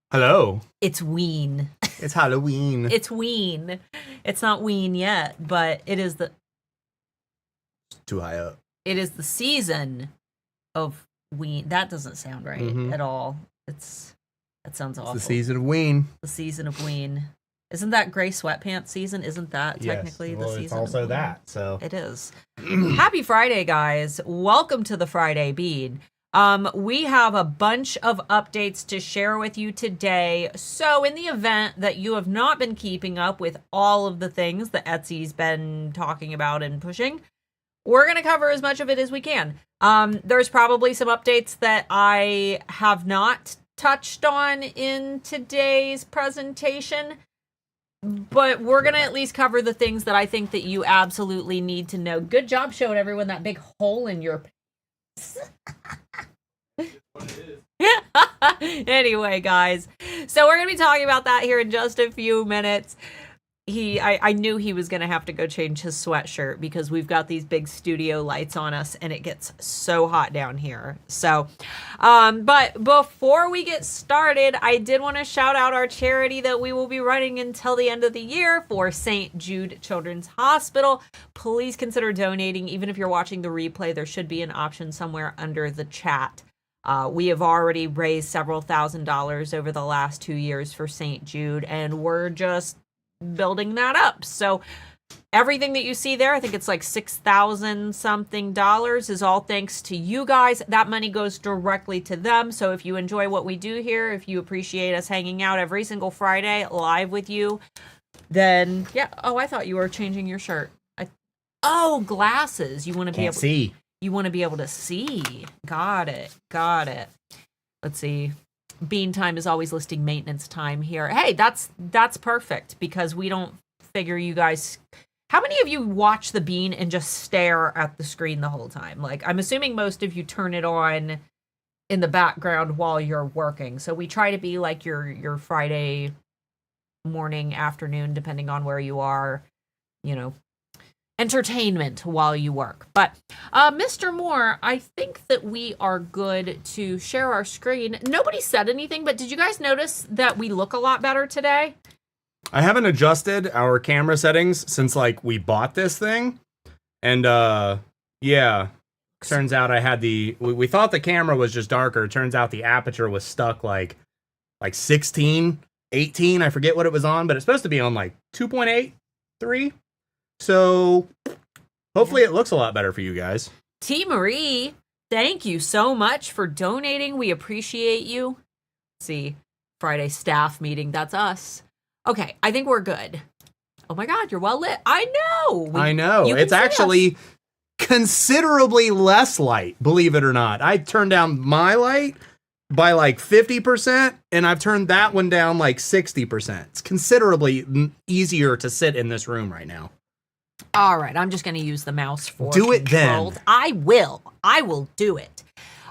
Hello. It's ween. It's Halloween. It's ween. It's not ween yet, but it is the Too high up. it is the season of ween. That doesn't sound right at all. That sounds awful. It's the season of ween. The season of ween. Isn't that gray sweatpants season? Isn't that technically yes. Well, the season? It's also of that. So it is. Happy Friday, guys! Welcome to the Friday Bead. We have a bunch of updates to share with you today. So in the event that you have not been keeping up with all of the things that Etsy's been talking about and pushing, we're going to cover as much of it as we can. There's probably some updates that I have not touched on in today's presentation, but we're going to at least cover the things that I think that you absolutely need to know. Good job showing everyone that big hole in your Anyway, guys, so we're gonna be talking about that here in just a few minutes. I knew he was gonna have to go change his sweatshirt because we've got these big studio lights on us and it gets so hot down here. So but before we get started, I did want to shout out our charity that we will be running until the end of the year for St. Jude Children's Hospital. Please consider donating. Even if you're watching the replay, there should be an option somewhere under the chat. We have already raised several $1,000s over the last 2 years for St. Jude, and we're just building that up. So everything that you see there, I think it's like $6,000 something dollars, is all thanks to you guys. That money goes directly to them. So if you enjoy what we do here, if you appreciate us hanging out every single Friday live with you, then yeah. Oh, I thought you were changing your shirt. Glasses. You want to be able to see. You want to be able to see. Got it. Let's see. Bean time is always listing maintenance time here. Hey, that's perfect because we don't figure you guys. How many of you watch the Bean and just stare at the screen the whole time? Like, I'm assuming most of you turn it on in the background while you're working. So we try to be like your Friday morning, afternoon, depending on where you are, entertainment while you work. But Mr. Moore, I think that we are good to share our screen. Nobody said anything, but did you guys notice that we look a lot better today? I haven't adjusted our camera settings since we bought this thing. And yeah. Turns out I had we thought the camera was just darker. Turns out the aperture was stuck like 16, 18. I forget what it was on, but it's supposed to be on 2.8, 3. So hopefully it looks a lot better for you guys. T. Marie, thank you so much for donating. We appreciate you. Let's see, Friday staff meeting. That's us. Okay, I think we're good. Oh my God, you're well lit. I know. It's actually considerably less light, believe it or not. I turned down my light by 50%, and I've turned that one down 60%. It's considerably easier to sit in this room right now. All right, I'm just going to use the mouse for do it controlled. then. I will do it.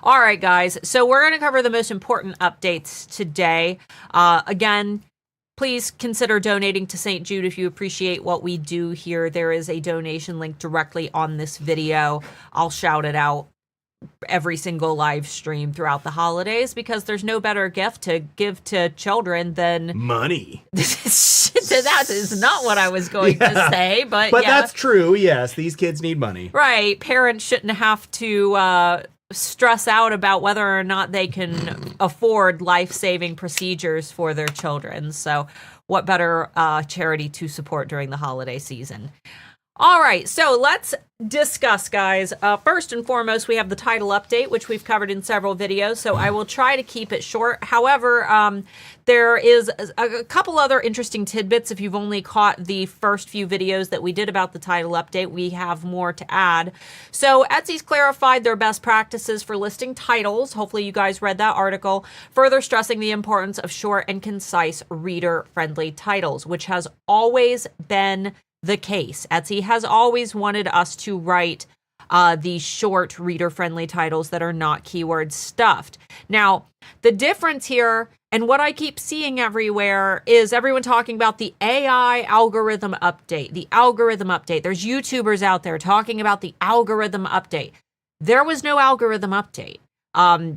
All right, guys. So we're going to cover the most important updates today. Again, please consider donating to St. Jude if you appreciate what we do here. There is a donation link directly on this video. I'll shout it out every single live stream throughout the holidays because there's no better gift to give to children than money. That is not what I was going to say, but yeah. That's true. Yes, these kids need money. Right. Parents shouldn't have to stress out about whether or not they can afford life-saving procedures for their children. So what better charity to support during the holiday season? All right, so let's discuss, guys. First and foremost, we have the title update, which we've covered in several videos, so I will try to keep it short. However, there is a couple other interesting tidbits. If you've only caught the first few videos that we did about the title update, we have more to add. So Etsy's clarified their best practices for listing titles. Hopefully you guys read that article, further stressing the importance of short and concise reader-friendly titles, which has always been the case. Etsy has always wanted us to write these short reader-friendly titles that are not keyword stuffed. Now, the difference here, and what I keep seeing everywhere, is everyone talking about the AI algorithm update. The algorithm update. There's YouTubers out there talking about the algorithm update. There was no algorithm update.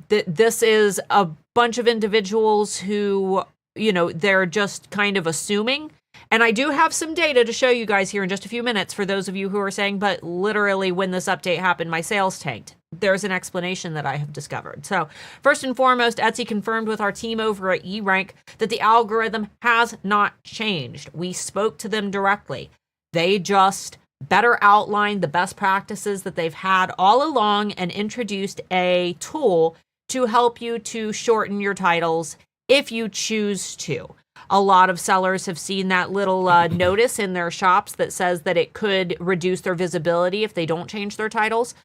This is a bunch of individuals who, they're just kind of assuming. And I do have some data to show you guys here in just a few minutes for those of you who are saying, but literally when this update happened, my sales tanked. There's an explanation that I have discovered. So first and foremost, Etsy confirmed with our team over at eRank that the algorithm has not changed. We spoke to them directly. They just better outlined the best practices that they've had all along and introduced a tool to help you to shorten your titles if you choose to. A lot of sellers have seen that little notice in their shops that says that it could reduce their visibility if they don't change their titles.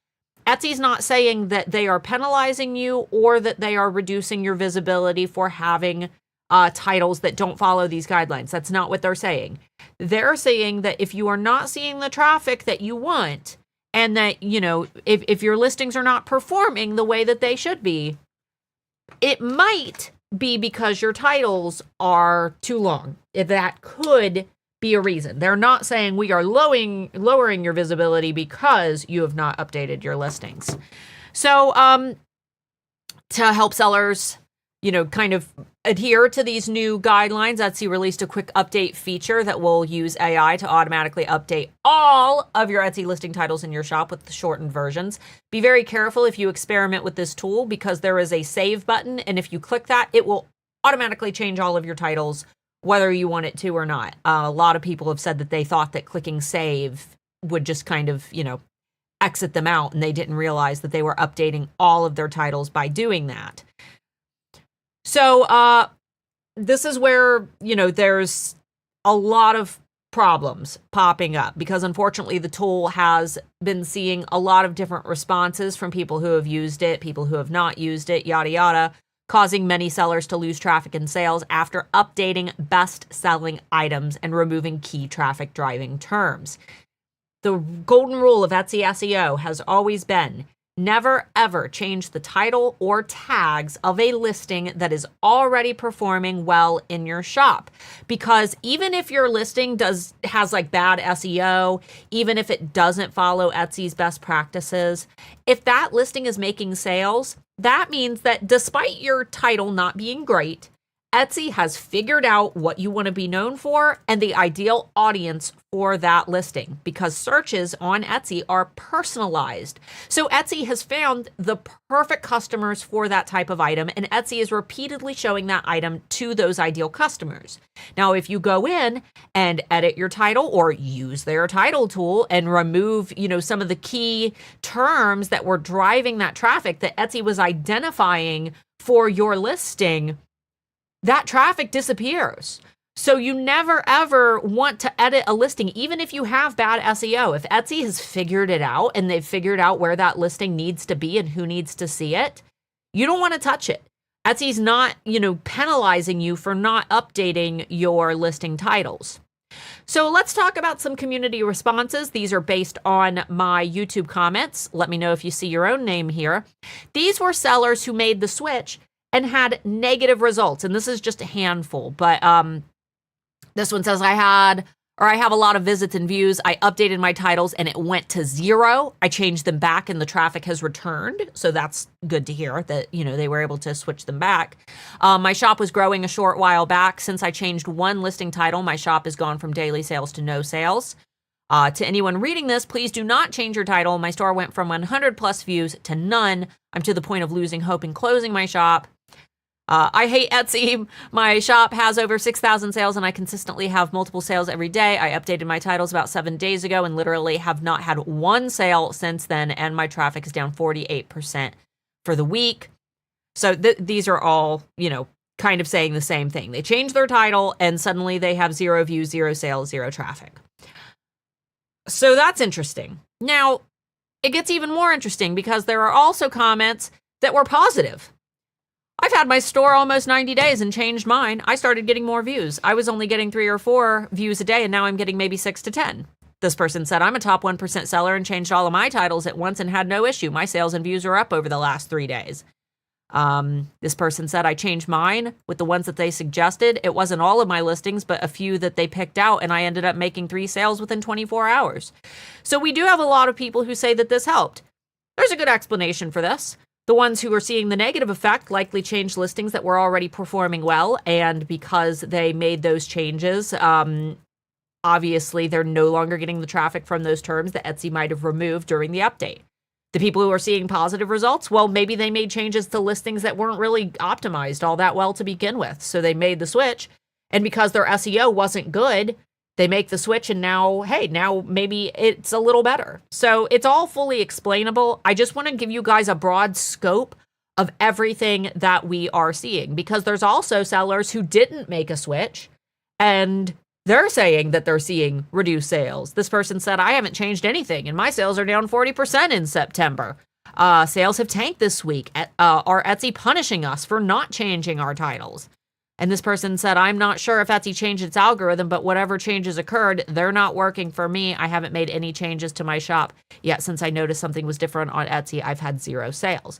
Etsy's not saying that they are penalizing you or that they are reducing your visibility for having titles that don't follow these guidelines. That's not what they're saying. They're saying that if you are not seeing the traffic that you want, and that, if your listings are not performing the way that they should be, it might be because your titles are too long. That could be a reason. They're not saying we are lowering your visibility because you have not updated your listings. So to help sellers, kind of adhere to these new guidelines, Etsy released a quick update feature that will use AI to automatically update all of your Etsy listing titles in your shop with the shortened versions. Be very careful if you experiment with this tool because there is a save button, and if you click that, it will automatically change all of your titles, whether you want it to or not. A lot of people have said that they thought that clicking save would just kind of, exit them out, and they didn't realize that they were updating all of their titles by doing that. So this is where, there's a lot of problems popping up because unfortunately the tool has been seeing a lot of different responses from people who have used it, people who have not used it, yada, yada, causing many sellers to lose traffic and sales after updating best-selling items and removing key traffic-driving terms. The golden rule of Etsy SEO has always been never, ever change the title or tags of a listing that is already performing well in your shop. Because even if your listing has like bad SEO, even if it doesn't follow Etsy's best practices, if that listing is making sales, that means that despite your title not being great, Etsy has figured out what you want to be known for and the ideal audience for that listing because searches on Etsy are personalized. So Etsy has found the perfect customers for that type of item, and Etsy is repeatedly showing that item to those ideal customers. Now, if you go in and edit your title or use their title tool and remove, some of the key terms that were driving that traffic that Etsy was identifying for your listing, that traffic disappears. So you never ever want to edit a listing, even if you have bad SEO. If Etsy has figured it out and they've figured out where that listing needs to be and who needs to see it, you don't want to touch it. Etsy's not, penalizing you for not updating your listing titles. So let's talk about some community responses. These are based on my YouTube comments. Let me know if you see your own name here. These were sellers who made the switch and had negative results. And this is just a handful, but this one says I have a lot of visits and views. I updated my titles and it went to 0. I changed them back and the traffic has returned. So that's good to hear that, they were able to switch them back. My shop was growing a short while back. Since I changed one listing title, my shop has gone from daily sales to no sales. To anyone reading this, please do not change your title. My store went from 100 plus views to none. I'm to the point of losing hope and closing my shop. I hate Etsy. My shop has over 6,000 sales and I consistently have multiple sales every day. I updated my titles about 7 days ago and literally have not had one sale since then. And my traffic is down 48% for the week. So these are all, kind of saying the same thing. They change their title and suddenly they have 0 views, 0 sales, 0 traffic. So that's interesting. Now, it gets even more interesting because there are also comments that were positive. I've had my store almost 90 days and changed mine. I started getting more views. I was only getting 3 or 4 views a day, and now I'm getting maybe 6 to 10. This person said, I'm a top 1% seller and changed all of my titles at once and had no issue. My sales and views are up over the last 3 days. This person said, I changed mine with the ones that they suggested. It wasn't all of my listings, but a few that they picked out, and I ended up making 3 sales within 24 hours. So we do have a lot of people who say that this helped. There's a good explanation for this. The ones who are seeing the negative effect likely changed listings that were already performing well, and because they made those changes, obviously they're no longer getting the traffic from those terms that Etsy might have removed during the update. The people who are seeing positive results, well, maybe they made changes to listings that weren't really optimized all that well to begin with, so they made the switch, and because their SEO wasn't good, they make the switch, and now, hey, now maybe it's a little better. So it's all fully explainable. I just want to give you guys a broad scope of everything that we are seeing, because there's also sellers who didn't make a switch, and they're saying that they're seeing reduced sales. This person said, I haven't changed anything, and my sales are down 40% in September. Sales have tanked this week. Are Etsy punishing us for not changing our titles? And this person said, I'm not sure if Etsy changed its algorithm, but whatever changes occurred, they're not working for me. I haven't made any changes to my shop yet. Since I noticed something was different on Etsy, I've had 0 sales.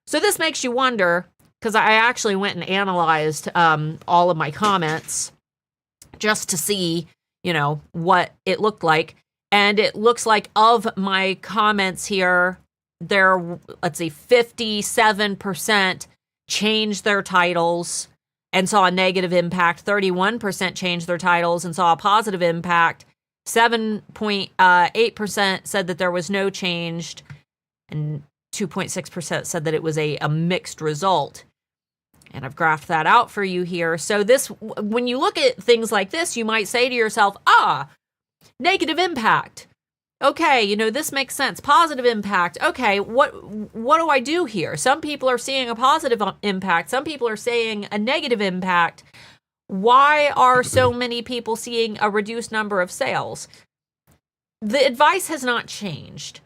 So this makes you wonder, because I actually went and analyzed all of my comments just to see, what it looked like. And it looks like of my comments here, there, let's see, 57% changed their titles and saw a negative impact. 31% changed their titles and saw a positive impact. 7.8% said that there was no change, and 2.6% said that it was a mixed result. And I've graphed that out for you here. So this, when you look at things like this, you might say to yourself, negative impact. Okay, this makes sense. Positive impact. Okay, what do I do here? Some people are seeing a positive impact. Some people are seeing a negative impact. Why are so many people seeing a reduced number of sales? The advice has not changed.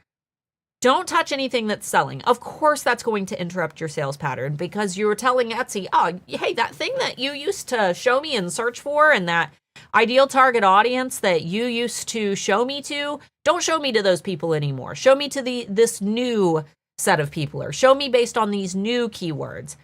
Don't touch anything that's selling. Of course, that's going to interrupt your sales pattern, because you're telling Etsy, hey, that thing that you used to show me and search for, and that ideal target audience that you used to show me to, don't show me to those people anymore. Show me to this new set of people, or show me based on these new keywords.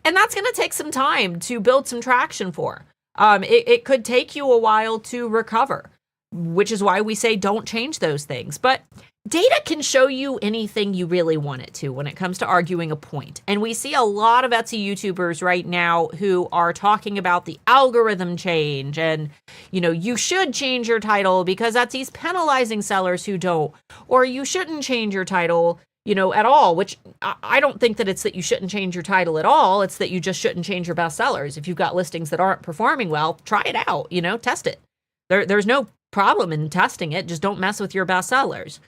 And that's going to take some time to build some traction for. It could take you a while to recover, which is why we say don't change those things. But data can show you anything you really want it to when it comes to arguing a point. And we see a lot of Etsy YouTubers right now who are talking about the algorithm change and, you should change your title because Etsy's penalizing sellers who don't, or you shouldn't change your title, at all, which I don't think that it's that you shouldn't change your title at all. It's that you just shouldn't change your best sellers. If you've got listings that aren't performing well, try it out, test it. There's no problem in testing it. Just don't mess with your best sellers.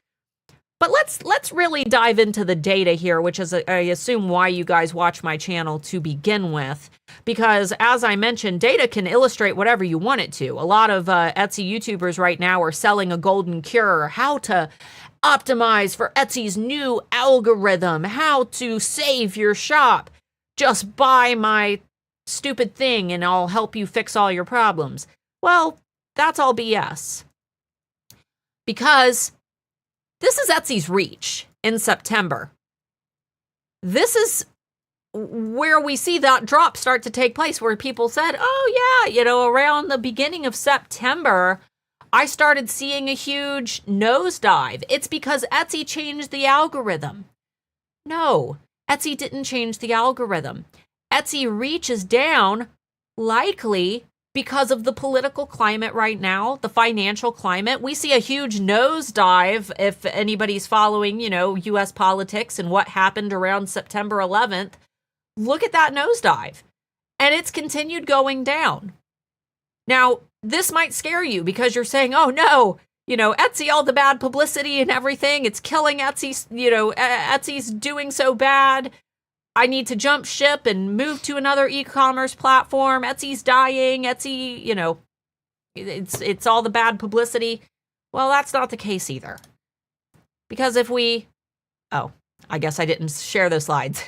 But let's really dive into the data here, which is, I assume, why you guys watch my channel to begin with. Because as I mentioned, data can illustrate whatever you want it to. A lot of Etsy YouTubers right now are selling a golden cure, how to optimize for Etsy's new algorithm, how to save your shop. Just buy my stupid thing and I'll help you fix all your problems. Well, that's all BS. Because this is Etsy's reach in September. This is where we see that drop start to take place, where people said, around the beginning of September, I started seeing a huge nosedive. It's because Etsy changed the algorithm. No, Etsy didn't change the algorithm. Etsy reach is down, likely because of the political climate right now, the financial climate. We see a huge nosedive if anybody's following, U.S. politics and what happened around September 11th. Look at that nosedive. And it's continued going down. Now, this might scare you because you're saying, oh no, Etsy, all the bad publicity and everything, it's killing Etsy, Etsy's doing so bad. I need to jump ship and move to another e-commerce platform. Etsy's dying. Etsy, it's all the bad publicity. Well, that's not the case either. Because I guess I didn't share those slides.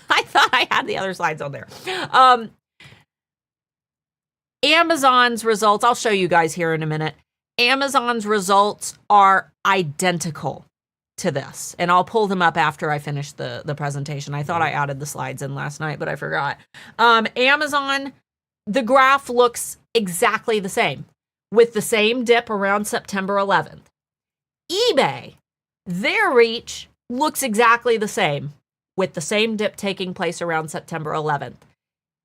I thought I had the other slides on there. Amazon's results, I'll show you guys here in a minute. Amazon's results are identical to this, and I'll pull them up after I finish the presentation. I thought I added the slides in last night, but I forgot. Amazon, the graph looks exactly the same, with the same dip around September 11th. eBay, their reach looks exactly the same, with the same dip taking place around September 11th.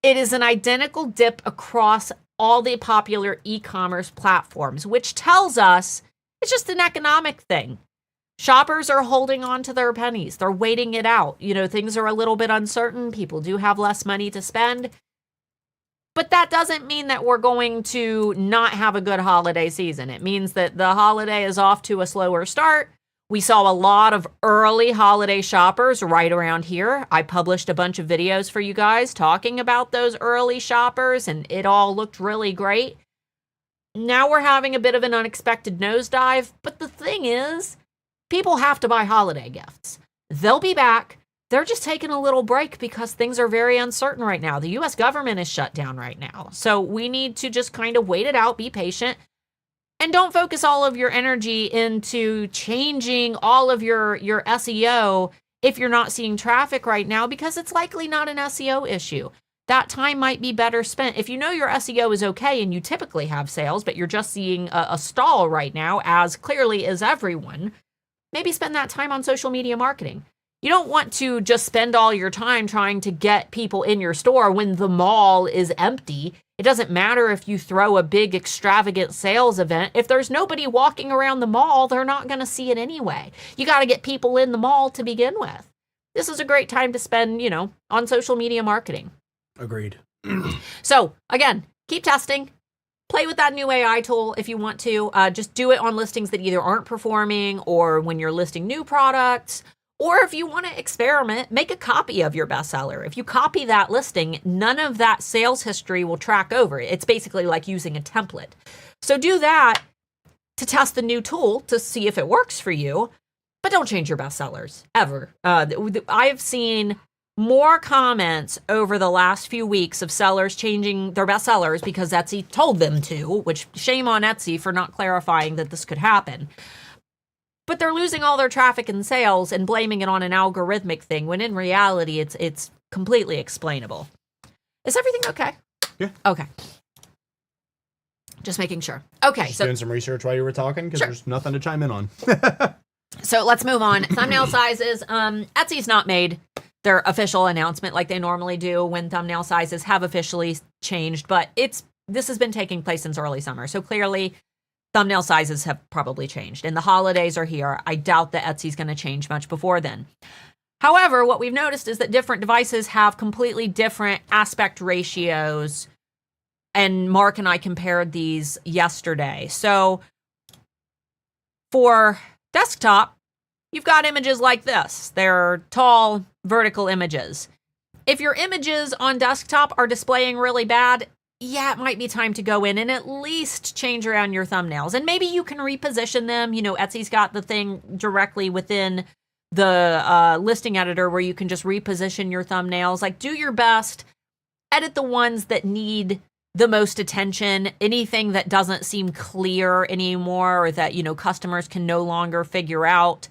It is an identical dip across all the popular e-commerce platforms, which tells us it's just an economic thing. Shoppers are holding on to their pennies. They're waiting it out. You know, things are a little bit uncertain. People do have less money to spend. But that doesn't mean that we're going to not have a good holiday season. It means that the holiday is off to a slower start. We saw a lot of early holiday shoppers right around here. I published a bunch of videos for you guys talking about those early shoppers, and it all looked really great. Now we're having a bit of an unexpected nosedive, but the thing is, people have to buy holiday gifts. They'll be back. They're just taking a little break because things are very uncertain right now. The U.S. government is shut down right now. So we need to just kind of wait it out, be patient, and don't focus all of your energy into changing all of your SEO if you're not seeing traffic right now, because it's likely not an SEO issue. That time might be better spent. If you know your SEO is okay and you typically have sales, but you're just seeing a stall right now, as clearly as everyone, maybe spend that time on social media marketing. You don't want to just spend all your time trying to get people in your store when the mall is empty. It doesn't matter if you throw a big extravagant sales event. If there's nobody walking around the mall, they're not going to see it anyway. You got to get people in the mall to begin with. This is a great time to spend, on social media marketing. Agreed. So again, keep testing. Play with that new AI tool if you want to. Just do it on listings that either aren't performing or when you're listing new products. Or if you want to experiment, make a copy of your bestseller. If you copy that listing, none of that sales history will track over. It's basically like using a template. So do that to test the new tool to see if it works for you, but don't change your bestsellers ever. I've seen more comments over the last few weeks of sellers changing their bestsellers because Etsy told them to, which shame on Etsy for not clarifying that this could happen. But they're losing all their traffic and sales and blaming it on an algorithmic thing, when in reality, it's completely explainable. Is everything okay? Yeah. Okay. Just making sure. Okay. Just doing some research while you were talking, because there's nothing to chime in on. So let's move on. Thumbnail sizes. Etsy's not made their official announcement like they normally do when thumbnail sizes have officially changed, but this has been taking place since early summer. So clearly, thumbnail sizes have probably changed, and the holidays are here. I doubt that Etsy's going to change much before then. However, what we've noticed is that different devices have completely different aspect ratios, and Mark and I compared these yesterday. So for desktop, you've got images like this. They're tall, vertical images. If your images on desktop are displaying really bad, yeah, it might be time to go in and at least change around your thumbnails. And maybe you can reposition them. Etsy's got the thing directly within the listing editor where you can just reposition your thumbnails. Like, do your best. Edit the ones that need the most attention. Anything that doesn't seem clear anymore or that, customers can no longer figure out.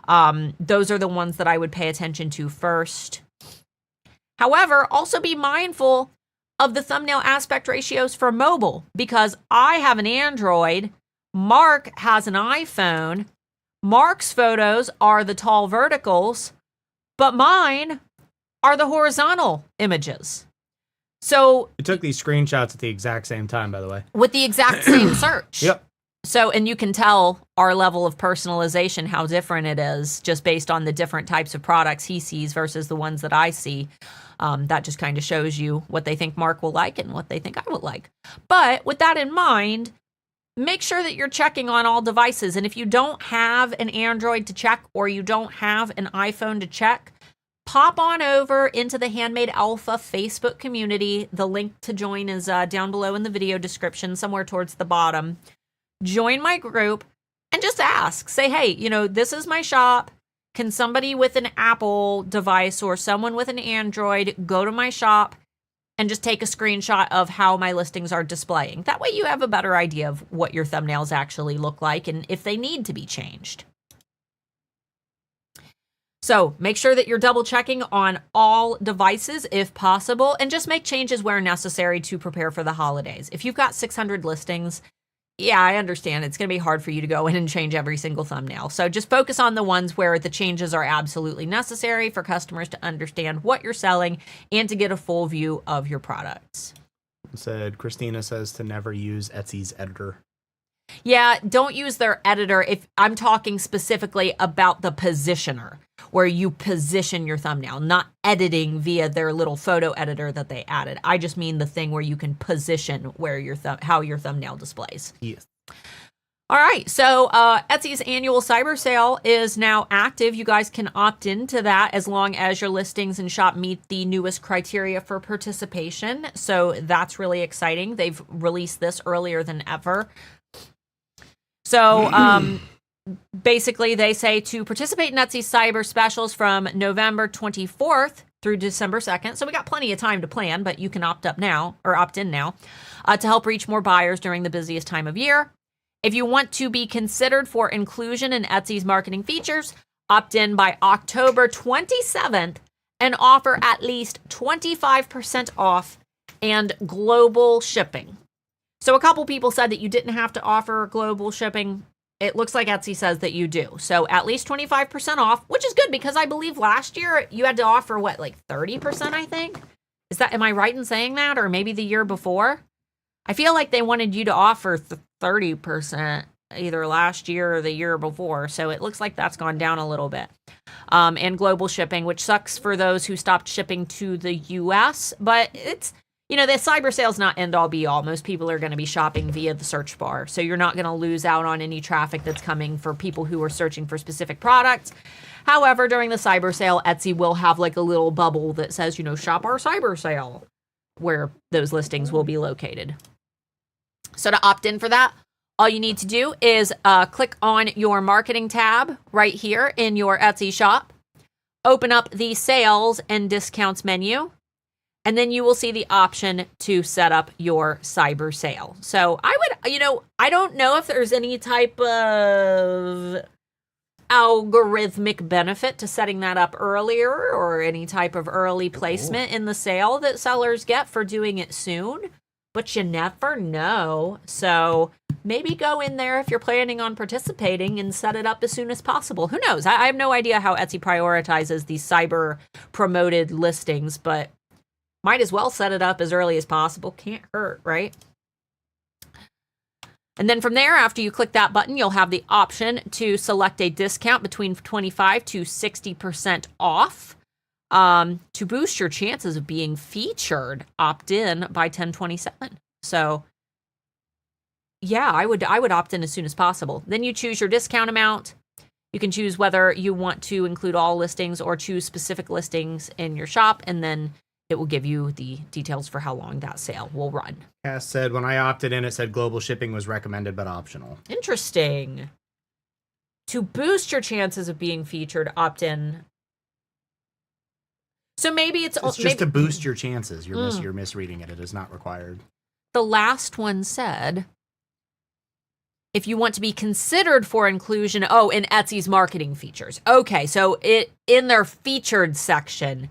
Those are the ones that I would pay attention to first. However, also be mindful of the thumbnail aspect ratios for mobile, because I have an Android, Mark has an iPhone, Mark's photos are the tall verticals, but mine are the horizontal images. So you took these screenshots at the exact same time, by the way. With the exact same search. Yep. So, and you can tell our level of personalization, how different it is just based on the different types of products he sees versus the ones that I see. That just kind of shows you what they think Mark will like and what they think I will like. But with that in mind, make sure that you're checking on all devices. And if you don't have an Android to check or you don't have an iPhone to check, pop on over into the Handmade Alpha Facebook community. The link to join is down below in the video description, somewhere towards the bottom. Join my group and just ask. Say, hey, this is my shop. Can somebody with an Apple device or someone with an Android go to my shop and just take a screenshot of how my listings are displaying? That way you have a better idea of what your thumbnails actually look like and if they need to be changed. So make sure that you're double checking on all devices if possible, and just make changes where necessary to prepare for the holidays. If you've got 600 listings, Yeah, I understand. It's going to be hard for you to go in and change every single thumbnail. So just focus on the ones where the changes are absolutely necessary for customers to understand what you're selling and to get a full view of your products. Christina says to never use Etsy's editor. Yeah, don't use their editor. If I'm talking specifically about the positioner, where you position your thumbnail, not editing via their little photo editor that they added. I just mean the thing where you can position where your how your thumbnail displays. Yes. All right, so Etsy's annual cyber sale is now active. You guys can opt into that as long as your listings and shop meet the newest criteria for participation. So that's really exciting. They've released this earlier than ever. So basically, they say to participate in Etsy's cyber specials from November 24th through December 2nd. So we got plenty of time to plan, but you can opt in now to help reach more buyers during the busiest time of year. If you want to be considered for inclusion in Etsy's marketing features, opt in by October 27th and offer at least 25% off and global shipping. So a couple people said that you didn't have to offer global shipping. It looks like Etsy says that you do. So at least 25% off, which is good because I believe last year you had to offer what, like 30%, I think? Am I right in saying that? Or maybe the year before? I feel like they wanted you to offer 30% either last year or the year before. So it looks like that's gone down a little bit. And global shipping, which sucks for those who stopped shipping to the US, but it's, the cyber sale's not end all be all. Most people are going to be shopping via the search bar. So you're not going to lose out on any traffic that's coming for people who are searching for specific products. However, during the cyber sale, Etsy will have like a little bubble that says, shop our cyber sale, where those listings will be located. So to opt in for that, all you need to do is click on your marketing tab right here in your Etsy shop, open up the sales and discounts menu, and then you will see the option to set up your cyber sale. So I don't know if there's any type of algorithmic benefit to setting that up earlier or any type of early placement in the sale that sellers get for doing it soon, but you never know. So maybe go in there if you're planning on participating and set it up as soon as possible. Who knows? I have no idea how Etsy prioritizes these cyber promoted listings, but might as well set it up as early as possible. Can't hurt, right? And then from there, after you click that button, you'll have the option to select a discount between 25 to 60% off. To boost your chances of being featured, opt in by 1027. So yeah, I would opt in as soon as possible. Then you choose your discount amount. You can choose whether you want to include all listings or choose specific listings in your shop, and then it will give you the details for how long that sale will run. Cass said, when I opted in, it said global shipping was recommended but optional. Interesting. To boost your chances of being featured, opt in. So maybe it's just to boost your chances. You're misreading it. It is not required. The last one said, if you want to be considered for inclusion, in Etsy's marketing features. Okay, so in their featured section,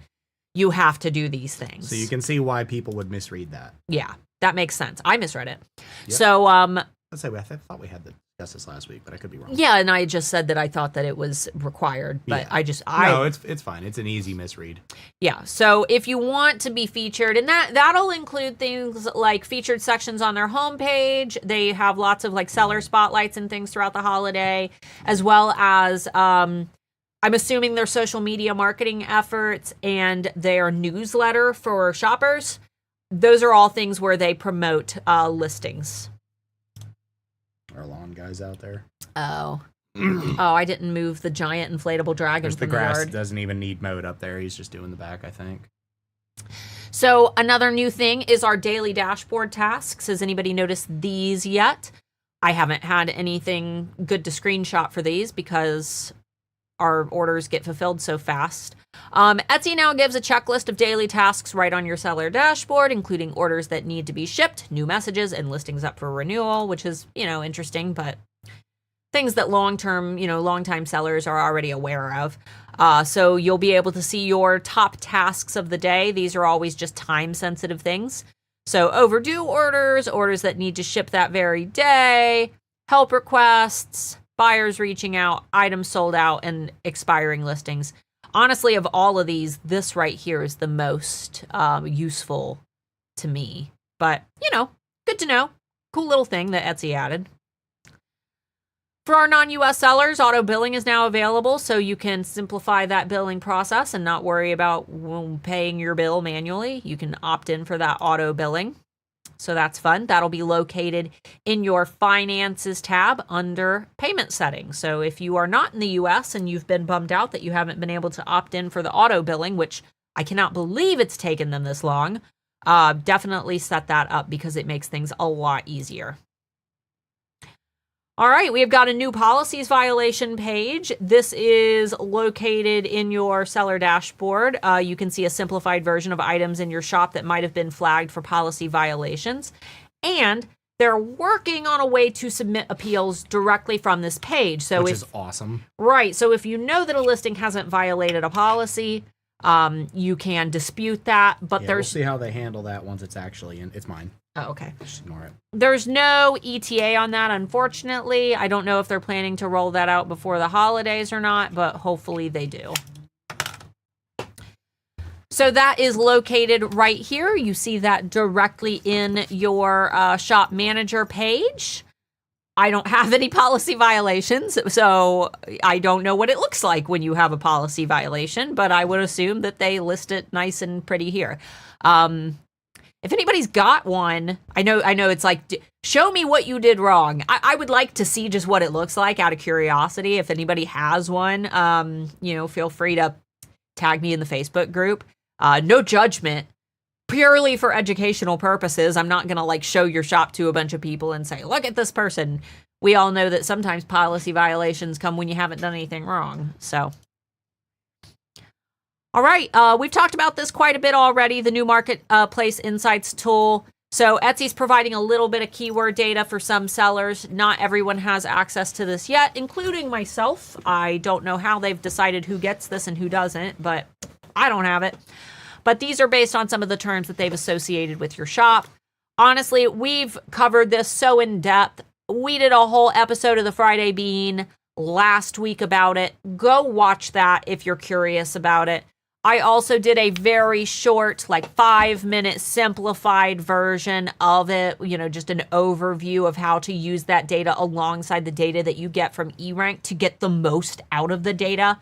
you have to do these things. So you can see why people would misread that. Yeah, that makes sense. I misread it. Yep. So, I thought we had to discuss this last week, but I could be wrong. Yeah, and I just said that I thought that it was required, but yeah. No, it's fine. It's an easy misread. Yeah, so if you want to be featured, and that'll include things like featured sections on their homepage. They have lots of like seller spotlights and things throughout the holiday, as well as I'm assuming their social media marketing efforts and their newsletter for shoppers. Those are all things where they promote listings. Our lawn guys out there. Oh, I didn't move the giant inflatable dragon from the grass yard. Doesn't even need mowed up there. He's just doing the back, I think. So another new thing is our daily dashboard tasks. Has anybody noticed these yet? I haven't had anything good to screenshot for these because our orders get fulfilled so fast. Etsy now gives a checklist of daily tasks right on your seller dashboard, including orders that need to be shipped, new messages, and listings up for renewal, which is, interesting, but things that long-time sellers are already aware of. So you'll be able to see your top tasks of the day. These are always just time-sensitive things. So overdue orders, orders that need to ship that very day, help requests, buyers reaching out, items sold out, and expiring listings. Honestly, of all of these, this right here is the most useful to me. But, good to know. Cool little thing that Etsy added. For our non-US sellers, auto billing is now available, so you can simplify that billing process and not worry about paying your bill manually. You can opt in for that auto billing. So that's fun. That'll be located in your Finances tab under Payment Settings. So if you are not in the US and you've been bummed out that you haven't been able to opt in for the auto billing, which I cannot believe it's taken them this long, definitely set that up because it makes things a lot easier. All right, we have got a new policies violation page. This is located in your seller dashboard. You can see a simplified version of items in your shop that might have been flagged for policy violations. And they're working on a way to submit appeals directly from this page. So Which is awesome. Right. So if you know that a listing hasn't violated a policy, you can dispute that. But We'll see how they handle that once it's actually in. It's mine. Oh, okay. Just ignore it. There's no ETA on that, unfortunately. I don't know if they're planning to roll that out before the holidays or not, but hopefully they do. So that is located right here. You see that directly in your shop manager page. I don't have any policy violations, so I don't know what it looks like when you have a policy violation, but I would assume that they list it nice and pretty here. If anybody's got one, I know it's like, show me what you did wrong. I would like to see just what it looks like out of curiosity. If anybody has one, feel free to tag me in the Facebook group. No judgment, purely for educational purposes. I'm not going to show your shop to a bunch of people and say, look at this person. We all know that sometimes policy violations come when you haven't done anything wrong. So. All right, we've talked about this quite a bit already, the new Marketplace Insights tool. So Etsy's providing a little bit of keyword data for some sellers. Not everyone has access to this yet, including myself. I don't know how they've decided who gets this and who doesn't, but I don't have it. But these are based on some of the terms that they've associated with your shop. Honestly, we've covered this so in depth. We did a whole episode of the Friday Bean last week about it. Go watch that if you're curious about it. I also did a very short, 5-minute simplified version of it, just an overview of how to use that data alongside the data that you get from eRank to get the most out of the data.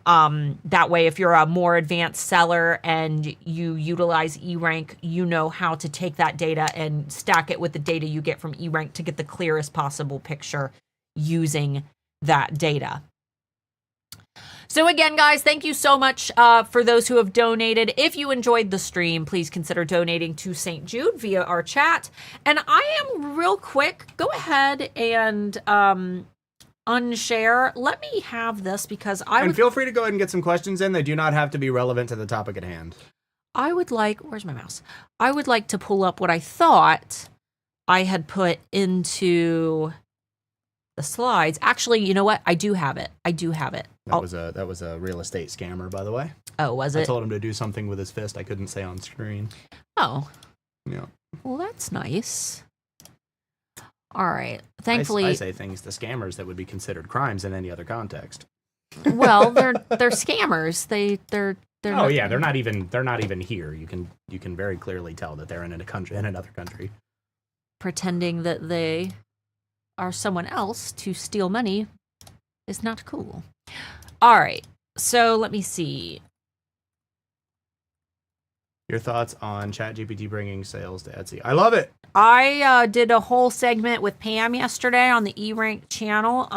That way, if you're a more advanced seller and you utilize eRank, you know how to take that data and stack it with the data you get from eRank to get the clearest possible picture using that data. So again, guys, thank you so much for those who have donated. If you enjoyed the stream, please consider donating to St. Jude via our chat. And I am real quick, go ahead and unshare. Let me have this because And feel free to go ahead and get some questions in. They do not have to be relevant to the topic at hand. Where's my mouse? I would like to pull up what I thought I had put into the slides. Actually, you know what? I do have it. That was a real estate scammer, by the way. Oh, was it? I told him to do something with his fist I couldn't say on screen. Oh. Yeah. Well, that's nice. All right. Thankfully, I say things to scammers that would be considered crimes in any other context. Well, they're scammers. They're Oh yeah, they're not even here. You can very clearly tell that they're in another country. Pretending that they are someone else to steal money is not cool. All right. So let me see. Your thoughts on ChatGPT bringing sales to Etsy? I love it. I did a whole segment with Pam yesterday on the eRank channel.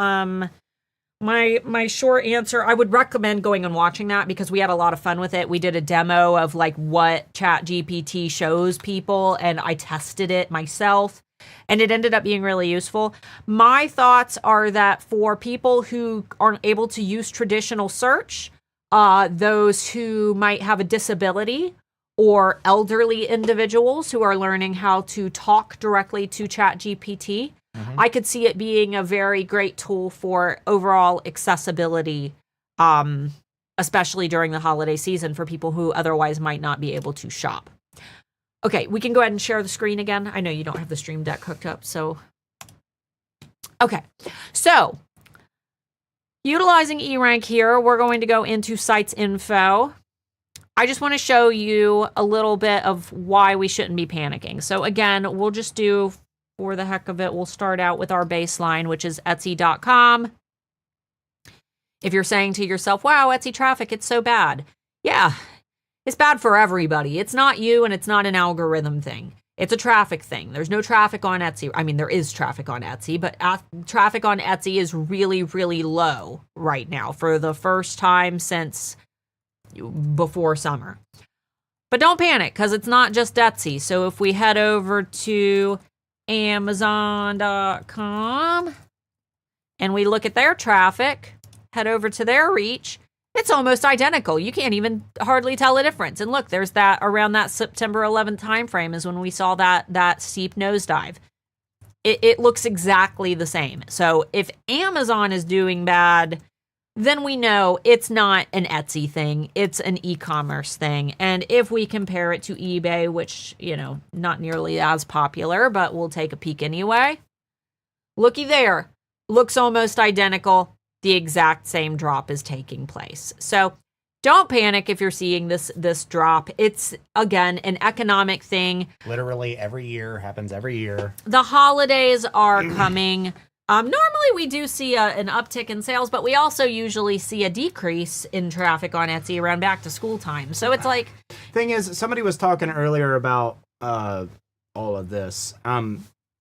My short answer, I would recommend going and watching that because we had a lot of fun with it. We did a demo of what ChatGPT shows people, and I tested it myself, and it ended up being really useful. My thoughts are that for people who aren't able to use traditional search, those who might have a disability, or elderly individuals who are learning how to talk directly to ChatGPT, I could see it being a very great tool for overall accessibility, especially during the holiday season for people who otherwise might not be able to shop. Okay, we can go ahead and share the screen again. I know you don't have the Stream Deck hooked up, so. Okay, so utilizing eRank here, we're going to go into sites info. I just want to show you a little bit of why we shouldn't be panicking. So again, we'll just do, for the heck of it, we'll start out with our baseline, which is Etsy.com. If you're saying to yourself, wow, Etsy traffic, it's so bad. Yeah, it's bad for everybody. It's not you, and it's not an algorithm thing. It's a traffic thing. There's no traffic on Etsy. I mean, there is traffic on Etsy, but traffic on Etsy is really, really low right now for the first time since before summer. But don't panic, because it's not just Etsy. So if we head over to Amazon.com and we look at their traffic, head over to their reach, it's almost identical. You can't even hardly tell a difference. And look, there's that around that September 11th timeframe is when we saw that steep nosedive. It looks exactly the same. So if Amazon is doing bad, then we know it's not an Etsy thing. It's an e-commerce thing. And if we compare it to eBay, which, you know, not nearly as popular, but we'll take a peek anyway. Looky there. Looks almost identical. The exact same drop is taking place. So don't panic if you're seeing this drop. It's, again, an economic thing. Literally every year, happens every year. The holidays are coming. Normally we do see an uptick in sales, but we also usually see a decrease in traffic on Etsy around back to school time. So it's like... Thing is, somebody was talking earlier about all of this.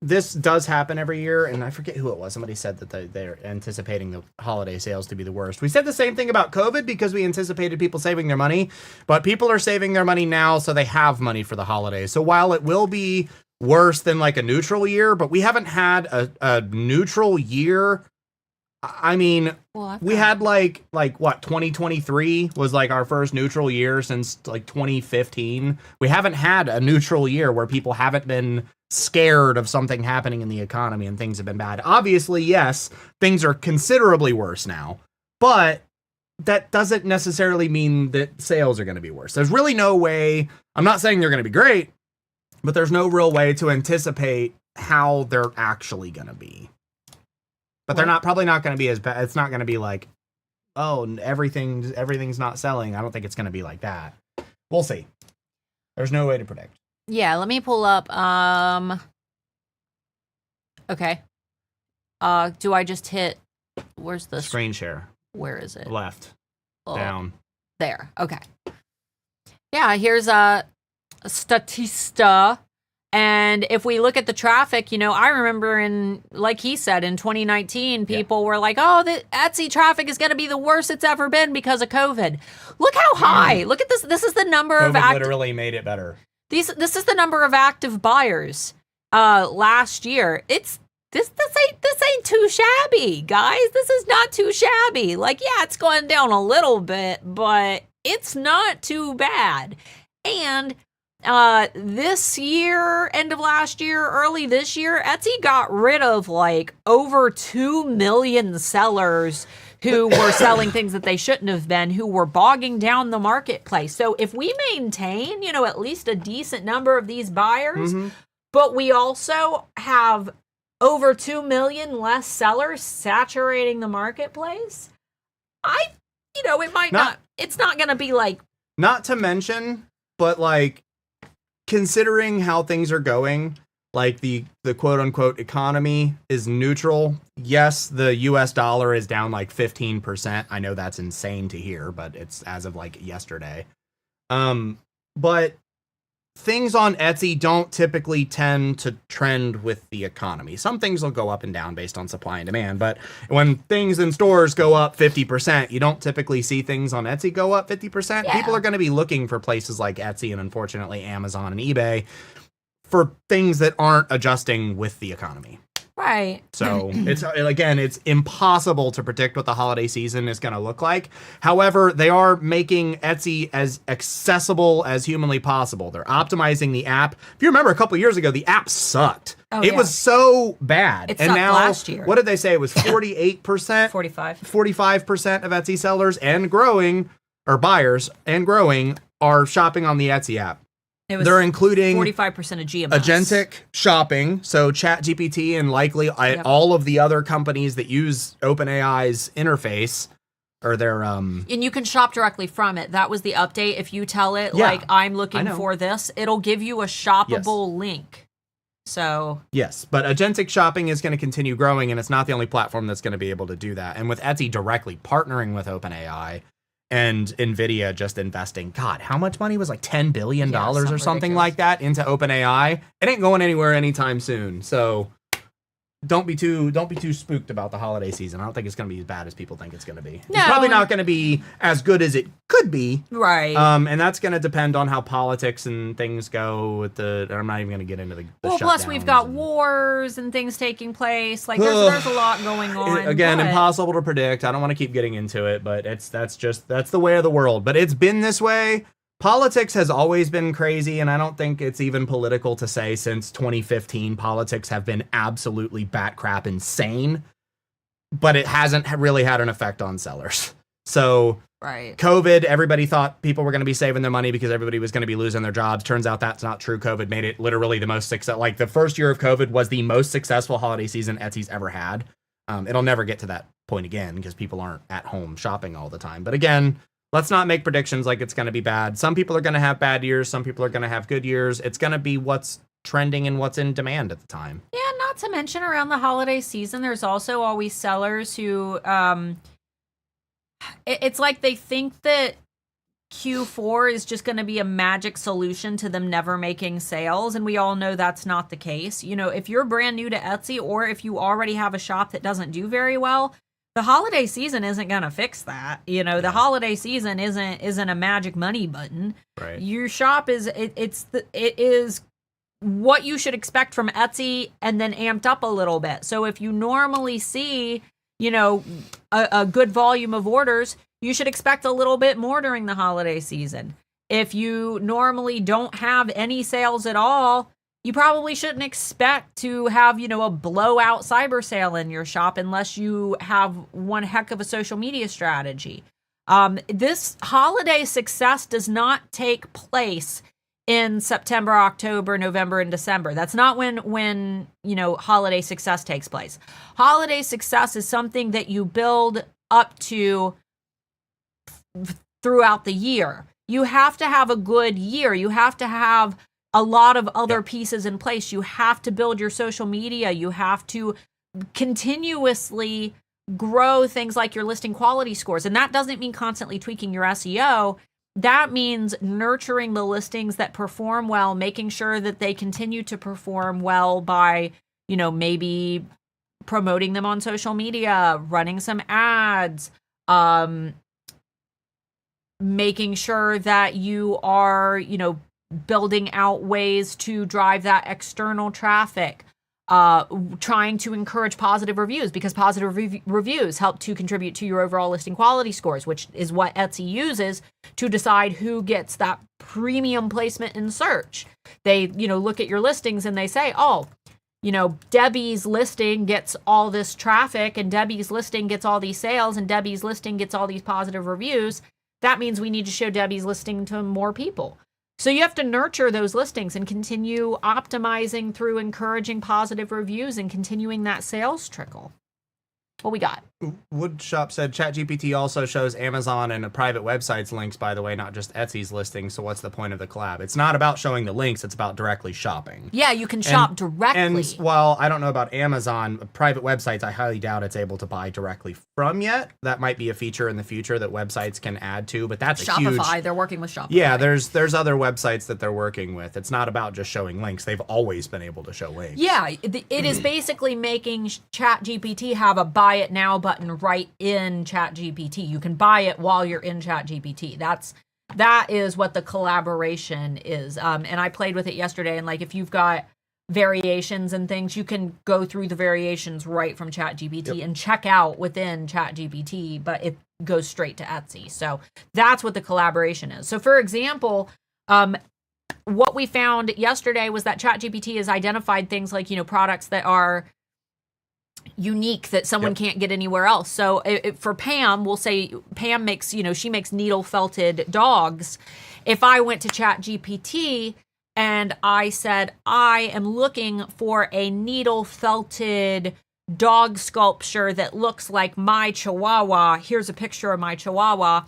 This does happen every year, and I forget who it was. Somebody said that they're anticipating the holiday sales to be the worst. We said the same thing about COVID because we anticipated people saving their money, but people are saving their money now, so they have money for the holidays. So while it will be worse than like a neutral year, but we haven't had a neutral year. I mean, we had like what, 2023 was like our first neutral year since like 2015. We haven't had a neutral year where people haven't been scared of something happening in the economy and things have been bad. Obviously, yes, things are considerably worse now, but that doesn't necessarily mean that sales are going to be worse. There's really no way. I'm not saying they're going to be great, but there's no real way to anticipate how they're actually going to be. But they're probably not going to be as bad. It's not going to be like, oh, everything's not selling. I don't think it's going to be like that. We'll see. There's no way to predict. Yeah, let me pull up. Okay. Do I just hit? Where's the screen share? Where is it? Left. Down. There. Okay. Yeah, here's a Statista. And if we look at the traffic, you know, I remember like he said, in 2019, people were like, oh, the Etsy traffic is going to be the worst it's ever been because of COVID. Look how high. Look at this. This is the number of literally made it better. This is the number of active buyers last year. This ain't too shabby, guys. This is not too shabby. Like, yeah, it's going down a little bit, but it's not too bad. And this year, end of last year, early this year, Etsy got rid of like over 2 million sellers who were selling things that they shouldn't have been, who were bogging down the marketplace. So if we maintain, you know, at least a decent number of these buyers, but we also have over 2 million less sellers saturating the marketplace, it might not, it's not going to be like. Not to mention, but like, considering how things are going, like the quote unquote economy is neutral. Yes, the US dollar is down like 15%. I know that's insane to hear, but it's as of like yesterday. But things on Etsy don't typically tend to trend with the economy. Some things will go up and down based on supply and demand, but when things in stores go up 50%, you don't typically see things on Etsy go up 50%. Yeah. People are going to be looking for places like Etsy and unfortunately Amazon and eBay for things that aren't adjusting with the economy. Right. So it's impossible to predict what the holiday season is going to look like. However, they are making Etsy as accessible as humanly possible. They're optimizing the app. If you remember a couple years ago, the app sucked. Oh, it was so bad. It sucked now, last year. What did they say? It was 48%? 45. 45% of Etsy sellers and growing, or buyers and growing, are shopping on the Etsy app. It was they're including 45% of GMS. agentic shopping, so ChatGPT and likely all of the other companies that use OpenAI's interface or their and you can shop directly from it. That was the update. If you tell it like I'm looking for this, it'll give you a shoppable link. So yes, but agentic shopping is going to continue growing, and it's not the only platform that's going to be able to do that. And with Etsy directly partnering with OpenAI and NVIDIA just investing, God, how much money was like $10 billion or something like that into OpenAI? It ain't going anywhere anytime soon. So don't be too spooked about the holiday season. I don't think it's going to be as bad as people think it's going to be. No. It's probably not going to be as good as it could be. Right. And that's going to depend on how politics and things go with I'm not even going to get into the plus we've got wars and things taking place. Like there's a lot going on. Again, impossible to predict. I don't want to keep getting into it, but that's the way of the world. But it's been this way. Politics has always been crazy, and I don't think it's even political to say since 2015 politics have been absolutely bat crap insane, but it hasn't really had an effect on sellers. So COVID, everybody thought people were going to be saving their money because everybody was going to be losing their jobs. Turns out that's not true. COVID made it literally the most successful. Like the first year of COVID was the most successful holiday season Etsy's ever had. It'll never get to that point again because people aren't at home shopping all the time. But again, let's not make predictions like it's going to be bad. Some people are going to have bad years. Some people are going to have good years. It's going to be what's trending and what's in demand at the time. Yeah, not to mention around the holiday season, there's also always sellers who, it's like they think that Q4 is just going to be a magic solution to them never making sales. And we all know that's not the case. You know, if you're brand new to Etsy or if you already have a shop that doesn't do very well, the holiday season isn't going to fix that. You know, the holiday season isn't a magic money button. Right. Your shop it is what you should expect from Etsy and then amped up a little bit. So if you normally see, you know, a good volume of orders, you should expect a little bit more during the holiday season. If you normally don't have any sales at all, you probably shouldn't expect to have, you know, a blowout cyber sale in your shop unless you have one heck of a social media strategy. This holiday success does not take place in September, October, November, and December. That's not when you know, holiday success takes place. Holiday success is something that you build up to throughout the year. You have to have a good year. You have to have a lot of other pieces in place. You have to build your social media. You have to continuously grow things like your listing quality scores. And that doesn't mean constantly tweaking your SEO. That means nurturing the listings that perform well, making sure that they continue to perform well by, you know, maybe promoting them on social media, running some ads, making sure that you are, you know, building out ways to drive that external traffic, trying to encourage positive reviews because positive reviews help to contribute to your overall listing quality scores, which is what Etsy uses to decide who gets that premium placement in search. They, you know, look at your listings and they say, oh, you know, Debbie's listing gets all this traffic and Debbie's listing gets all these sales and Debbie's listing gets all these positive reviews. That means we need to show Debbie's listing to more people. So you have to nurture those listings and continue optimizing through encouraging positive reviews and continuing that sales trickle. What we got? Woodshop said ChatGPT also shows Amazon and private websites links, by the way, not just Etsy's listings. So what's the point of the collab? It's not about showing the links. It's about directly shopping. Yeah, you can shop directly. And while I don't know about Amazon, private websites, I highly doubt it's able to buy directly from yet. That might be a feature in the future that websites can add to, but that's Shopify, a huge... they're working with Shopify. Yeah, there's other websites that they're working with. It's not about just showing links. They've always been able to show links. Yeah, it is basically making ChatGPT have a buy it now button right in ChatGPT. You can buy it while you're in ChatGPT. That is what the collaboration is. And I played with it yesterday, and like if you've got variations and things, you can go through the variations right from ChatGPT and check out within ChatGPT, but it goes straight to Etsy. So that's what the collaboration is. So for example, what we found yesterday was that ChatGPT has identified things like, you know, products that are unique that someone can't get anywhere else. So for Pam, we'll say Pam makes, you know, she makes needle felted dogs. If I went to ChatGPT and I said, I am looking for a needle felted dog sculpture that looks like my Chihuahua. Here's a picture of my Chihuahua.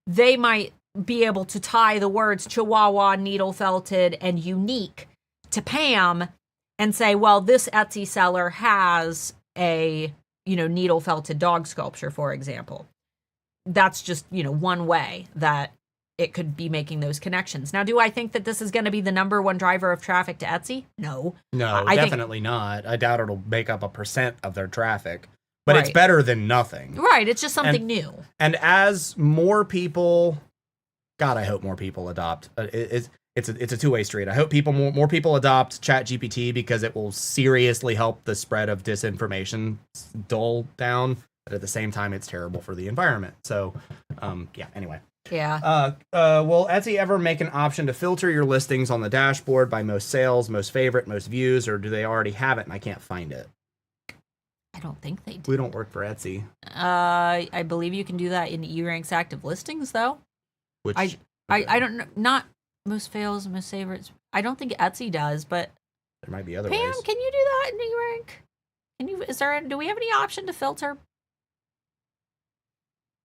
They might be able to tie the words Chihuahua, needle felted, and unique to Pam and say, well, this Etsy seller has a, needle felted dog sculpture, for example. That's just, one way that it could be making those connections. Now, do I think that this is going to be the number one driver of traffic to Etsy? No. No, definitely not. I doubt it'll make up a % of their traffic, but Right. it's better than nothing. Right. It's just something new. And as more people, God, I hope more people adopt. It's a two-way street. I hope more people adopt ChatGPT because it will seriously help the spread of disinformation dull down. But at the same time, it's terrible for the environment. So, anyway. Yeah. Will Etsy ever make an option to filter your listings on the dashboard by most sales, most favorite, most views, or do they already have it and I can't find it? I don't think they do. We don't work for Etsy. I believe you can do that in eRank's active listings, though. Which I don't know. Not most fails, most favorites. I don't think Etsy does, but there might be other Pam, ways. can you do that in eRank? Do we have any option to filter?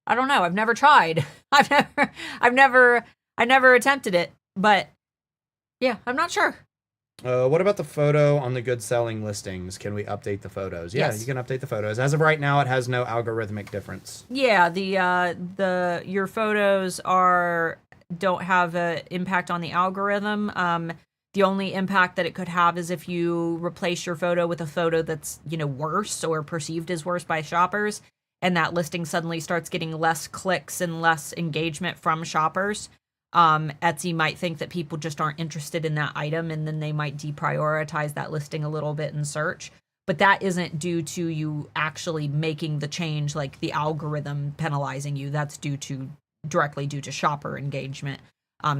I don't know. I've never tried. I never attempted it, but yeah, I'm not sure. What about the photo on the good selling listings? Can we update the photos? Yeah, Yes. you can update the photos. As of right now, it has no algorithmic difference. Yeah, your photos don't have an impact on the algorithm. The only impact that it could have is if you replace your photo with a photo that's, worse or perceived as worse by shoppers, and that listing suddenly starts getting less clicks and less engagement from shoppers. Etsy might think that people just aren't interested in that item, and then they might deprioritize that listing a little bit in search. But that isn't due to you actually making the change, like the algorithm penalizing you. That's directly due to shopper engagement.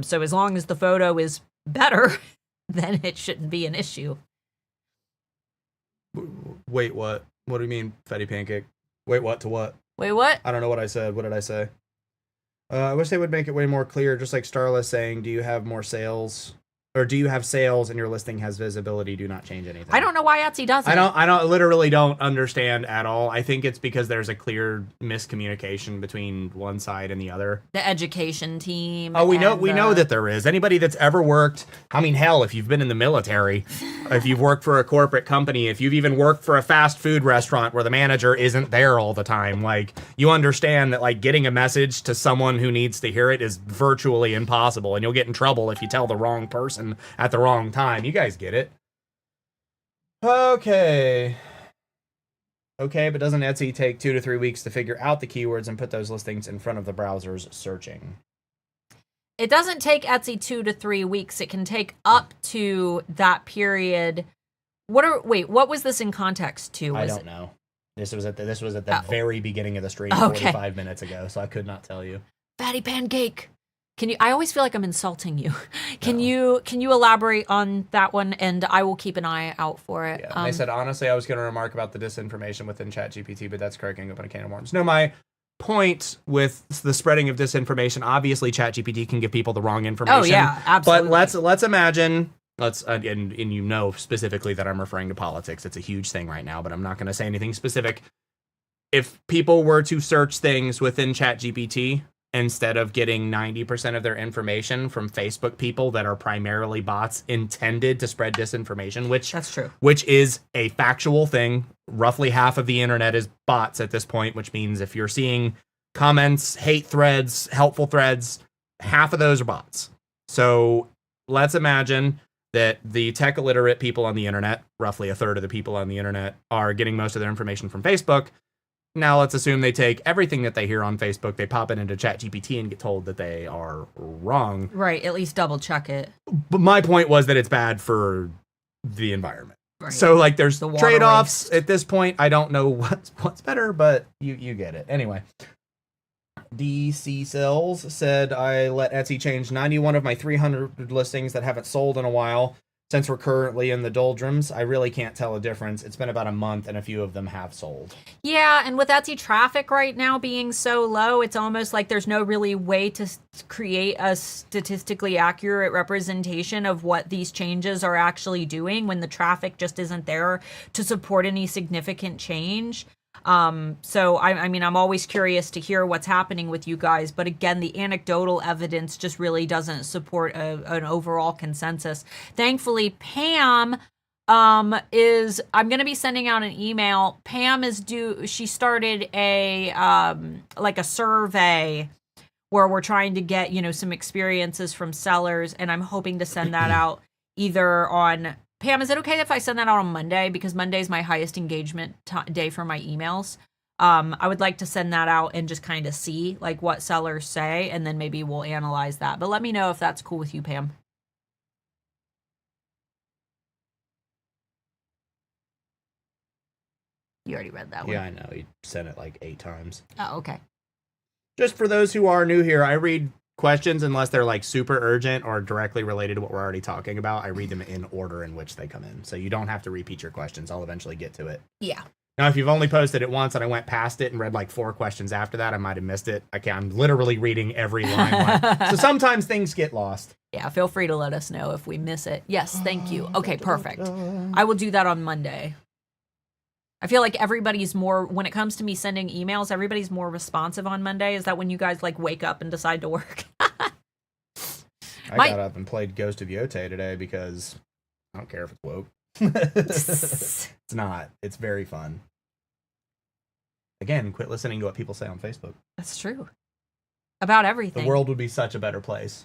So as long as the photo is better, then it shouldn't be an issue. Wait, what? What do you mean, Fatty Pancake? Wait, what to what? Wait, what? I don't know what I said. What did I say? I wish they would make it way more clear, just like Starla saying, do you have more sales? Or do you have sales and your listing has visibility? Do not change anything. I don't know why Etsy does it. I literally don't understand at all. I think it's because there's a clear miscommunication between one side and the other. The education team. Oh, we know that there is. Anybody that's ever worked, I mean, hell, if you've been in the military, if you've worked for a corporate company, if you've even worked for a fast food restaurant where the manager isn't there all the time, like, you understand that, like, getting a message to someone who needs to hear it is virtually impossible, and you'll get in trouble if you tell the wrong person at the wrong time. You guys get it. Okay, but doesn't Etsy take 2 to 3 weeks to figure out the keywords and put those listings in front of the browsers searching? It doesn't take Etsy 2 to 3 weeks. It can take up to that period. What was this in context to? I don't know. This was at the very beginning of the stream, 45 minutes ago, so I could not tell you. Fatty Pancake. I always feel like I'm insulting you. Can you elaborate on that one, and I will keep an eye out for it. Yeah, they said, honestly, I was going to remark about the disinformation within ChatGPT, but that's cracking open a can of worms. No, my point with the spreading of disinformation, obviously ChatGPT can give people the wrong information. Oh yeah, absolutely. But let's imagine, and you know specifically that I'm referring to politics. It's a huge thing right now, but I'm not going to say anything specific. If people were to search things within ChatGPT, instead of getting 90% of their information from Facebook people that are primarily bots intended to spread disinformation, that's true. Which is a factual thing. Roughly half of the internet is bots at this point, which means if you're seeing comments, hate threads, helpful threads, half of those are bots. So let's imagine that the tech illiterate people on the internet, roughly a third of the people on the internet, are getting most of their information from Facebook. Now let's assume they take everything that they hear on Facebook, they pop it into ChatGPT and get told that they are wrong. Right, at least double check it. But my point was that it's bad for the environment. Right. So like there's The trade-offs at this point. I don't know what's better, but you get it. Anyway. DC Cells said, I let Etsy change 91 of my 300 listings that haven't sold in a while. since we're currently in the doldrums, I really can't tell a difference. It's been about a month, and a few of them have sold. Yeah, and with Etsy traffic right now being so low, it's almost like there's no really way to create a statistically accurate representation of what these changes are actually doing when the traffic just isn't there to support any significant change. So I mean, I'm always curious to hear what's happening with you guys, but again, the anecdotal evidence just really doesn't support an overall consensus. Thankfully, Pam I'm going to be sending out an email. Pam she started a like a survey where we're trying to get, some experiences from sellers, and I'm hoping to send that out either on Pam, is it okay if I send that out on Monday? Because Monday is my highest engagement day for my emails. I would like to send that out and just kind of see like what sellers say, and then maybe we'll analyze that. But let me know if that's cool with you, Pam. You already read that one. Yeah, I know. You sent it like 8 times. Oh, okay. Just for those who are new here, I read questions unless they're like super urgent or directly related to what we're already talking about. I read them in order in which they come in. So you don't have to repeat your questions. I'll eventually get to it. Yeah. Now, if you've only posted it once and I went past it and read like 4 questions after that, I might have missed it. Okay, I'm literally reading every line. So sometimes things get lost. Yeah, feel free to let us know if we miss it. Yes, thank you. Okay, perfect. I will do that on Monday. I feel like everybody's more, when it comes to me sending emails, everybody's more responsive on Monday. Is that when you guys like wake up and decide to work? I got up and played Ghost of Yote today because I don't care if it's woke. It's not. It's very fun. Again, quit listening to what people say on Facebook. That's true. About everything. The world would be such a better place.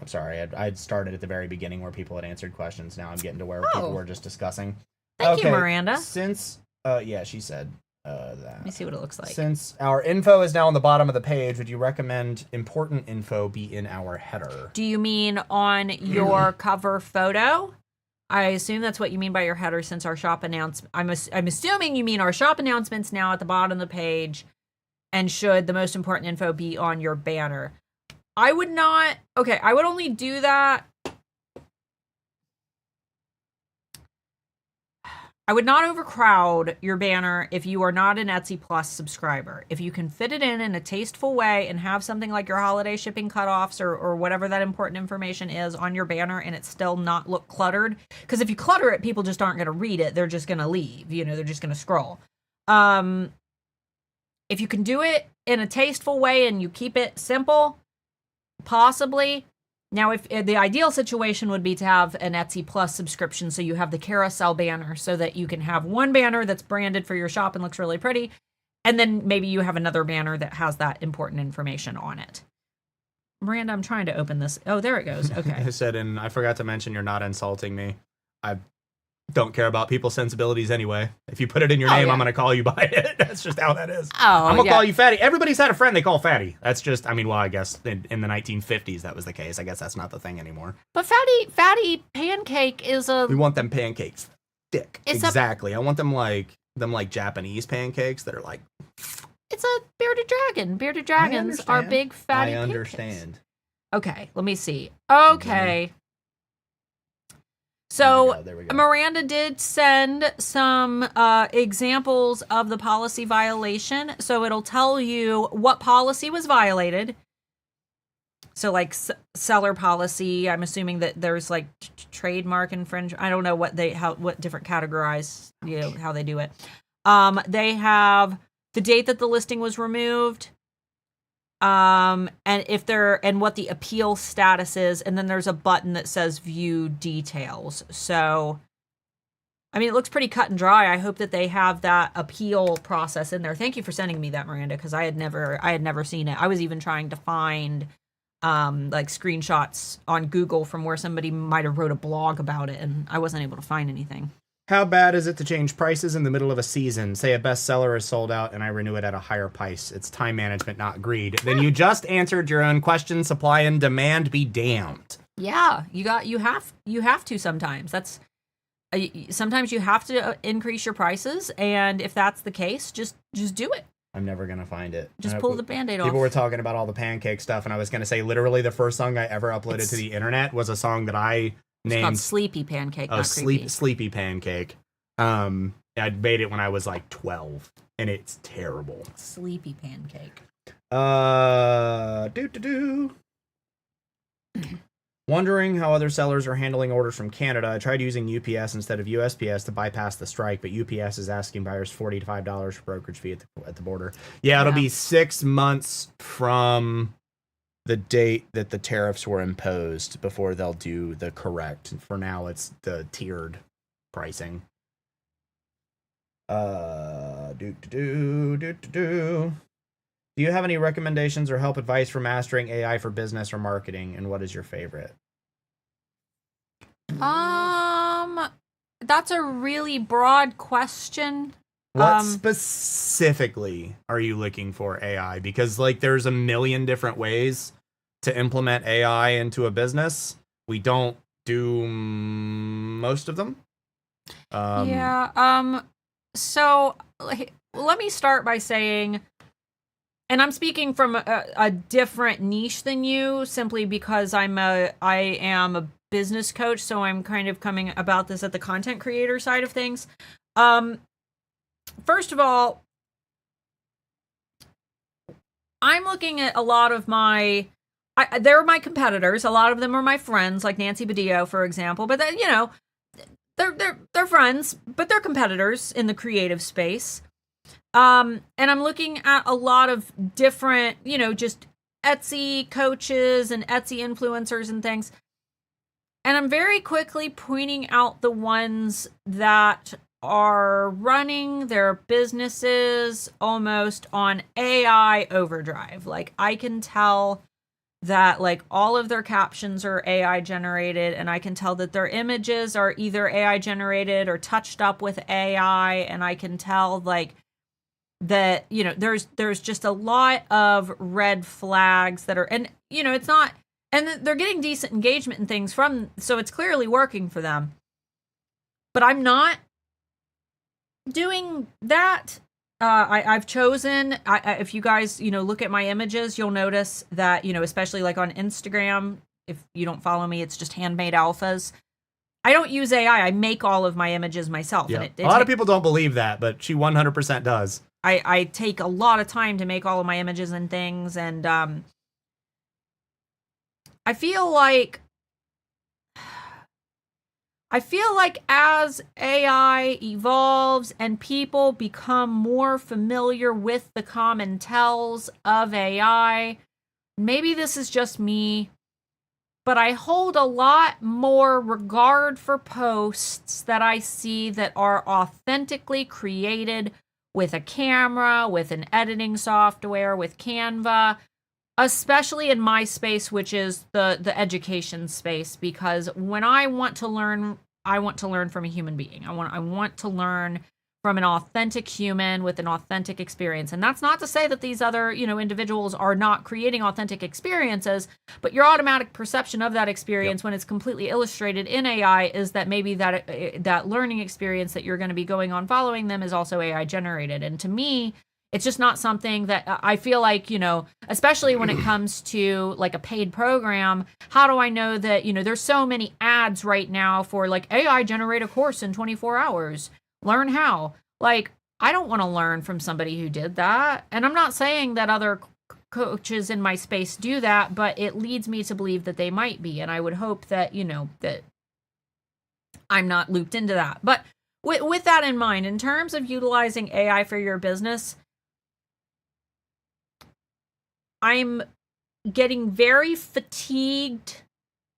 I'm sorry, I'd started at the very beginning where people had answered questions. Now I'm getting to where people were just discussing. Thank you, Miranda. Since, yeah, she said that. Let me see what it looks like. Since our info is now on the bottom of the page, would you recommend important info be in our header? Do you mean on your cover photo? I assume that's what you mean by your header, since our shop announcement. I'm assuming you mean our shop announcements now at the bottom of the page, and should the most important info be on your banner? I would not. Okay, I would only do that. I would not overcrowd your banner if you are not an Etsy Plus subscriber. If you can fit it in a tasteful way and have something like your holiday shipping cutoffs or whatever that important information is on your banner, and it still not look cluttered. Because if you clutter it, people just aren't going to read it. They're just going to leave. They're just going to scroll. If you can do it in a tasteful way and you keep it simple, possibly. Now, if the ideal situation would be to have an Etsy Plus subscription, so you have the carousel banner so that you can have one banner that's branded for your shop and looks really pretty, and then maybe you have another banner that has that important information on it. Miranda, I'm trying to open this. Oh, there it goes. Okay. I said, and I forgot to mention, you're not insulting me. I don't care about people's sensibilities anyway. If you put it in your name, yeah. I'm going to call you by it. That's just how that is. I'm going to call you Fatty. Everybody's had a friend they call Fatty. That's just, I guess in the 1950s that was the case. I guess that's not the thing anymore. But Fatty Pancake is We want them pancakes thick. Exactly. I want them like Japanese pancakes that are like... It's a bearded dragon. Bearded dragons are big fatty pancakes. I understand. Okay, let me see. Okay. Mm-hmm. So there we go. Miranda did send some examples of the policy violation. So it'll tell you what policy was violated. So like seller policy, I'm assuming that there's like trademark infringement. I don't know what different categorize, how they do it. They have the date that the listing was removed. And what the appeal status is, and then there's a button that says view details. So, it looks pretty cut and dry. I hope that they have that appeal process in there. Thank you for sending me that, Miranda, because I had never seen it. I was even trying to find like screenshots on Google from where somebody might have wrote a blog about it, and I wasn't able to find anything. How bad is it to change prices in the middle of a season? Say a bestseller is sold out and I renew it at a higher price. It's time management, not greed. Then you just answered your own question. Supply and demand be damned. Yeah, you have to sometimes. That's sometimes you have to increase your prices, and if that's the case, just do it. I'm never gonna find it. Just pull the Band-Aid off. People were talking about all the pancake stuff, and I was gonna say literally the first song I ever uploaded to the internet was a song that I named called Sleepy Pancake. Oh, Sleepy Pancake. I made it when I was like 12, and it's terrible. Sleepy Pancake. Wondering how other sellers are handling orders from Canada. I tried using UPS instead of USPS to bypass the strike, but UPS is asking buyers $40 to $5 for brokerage fee at the border. Yeah, it'll be 6 months from the date that the tariffs were imposed before they'll do the correct. For now, it's the tiered pricing. Do you have any recommendations or help advice for mastering AI for business or marketing, and what is your favorite? That's a really broad question. What specifically are you looking for AI? Because like there's a million different ways to implement AI into a business. We don't do most of them. So let me start by saying, and I'm speaking from a different niche than you, simply because I am a business coach, so I'm kind of coming about this at the content creator side of things. First of all, I'm looking at a lot of they're my competitors. A lot of them are my friends, like Nancy Badillo, for example. But then, they're friends, but they're competitors in the creative space. And I'm looking at a lot of different, just Etsy coaches and Etsy influencers and things. And I'm very quickly pointing out the ones that are running their businesses almost on AI overdrive. Like, I can tell that like all of their captions are AI generated, and I can tell that their images are either AI generated or touched up with AI, and I can tell like that, there's just a lot of red flags that are, and it's not, and they're getting decent engagement and things so it's clearly working for them. But I'm not doing that. I've chosen, if you guys, look at my images, you'll notice that, especially like on Instagram, if you don't follow me, it's just Handmade Alphas. I don't use AI. I make all of my images myself. Yeah. And a lot of people don't believe that, but she 100% does. I take a lot of time to make all of my images and things. And I feel like as AI evolves and people become more familiar with the common tells of AI, maybe this is just me, but I hold a lot more regard for posts that I see that are authentically created with a camera, with an editing software, with Canva, especially in my space, which is the education space, because when I want to learn from a human being. I want to learn from an authentic human with an authentic experience. And that's not to say that these other, individuals are not creating authentic experiences, but your automatic perception of that experience when it's completely illustrated in AI is that maybe that learning experience that you're going to be going on following them is also AI generated. And to me, it's just not something that I feel like, especially when it comes to like a paid program, how do I know that, there's so many ads right now for like AI generate a course in 24 hours, learn how. Like, I don't want to learn from somebody who did that. And I'm not saying that other coaches in my space do that, but it leads me to believe that they might be. And I would hope that, that I'm not looped into that. But with that in mind, in terms of utilizing AI for your business, I'm getting very fatigued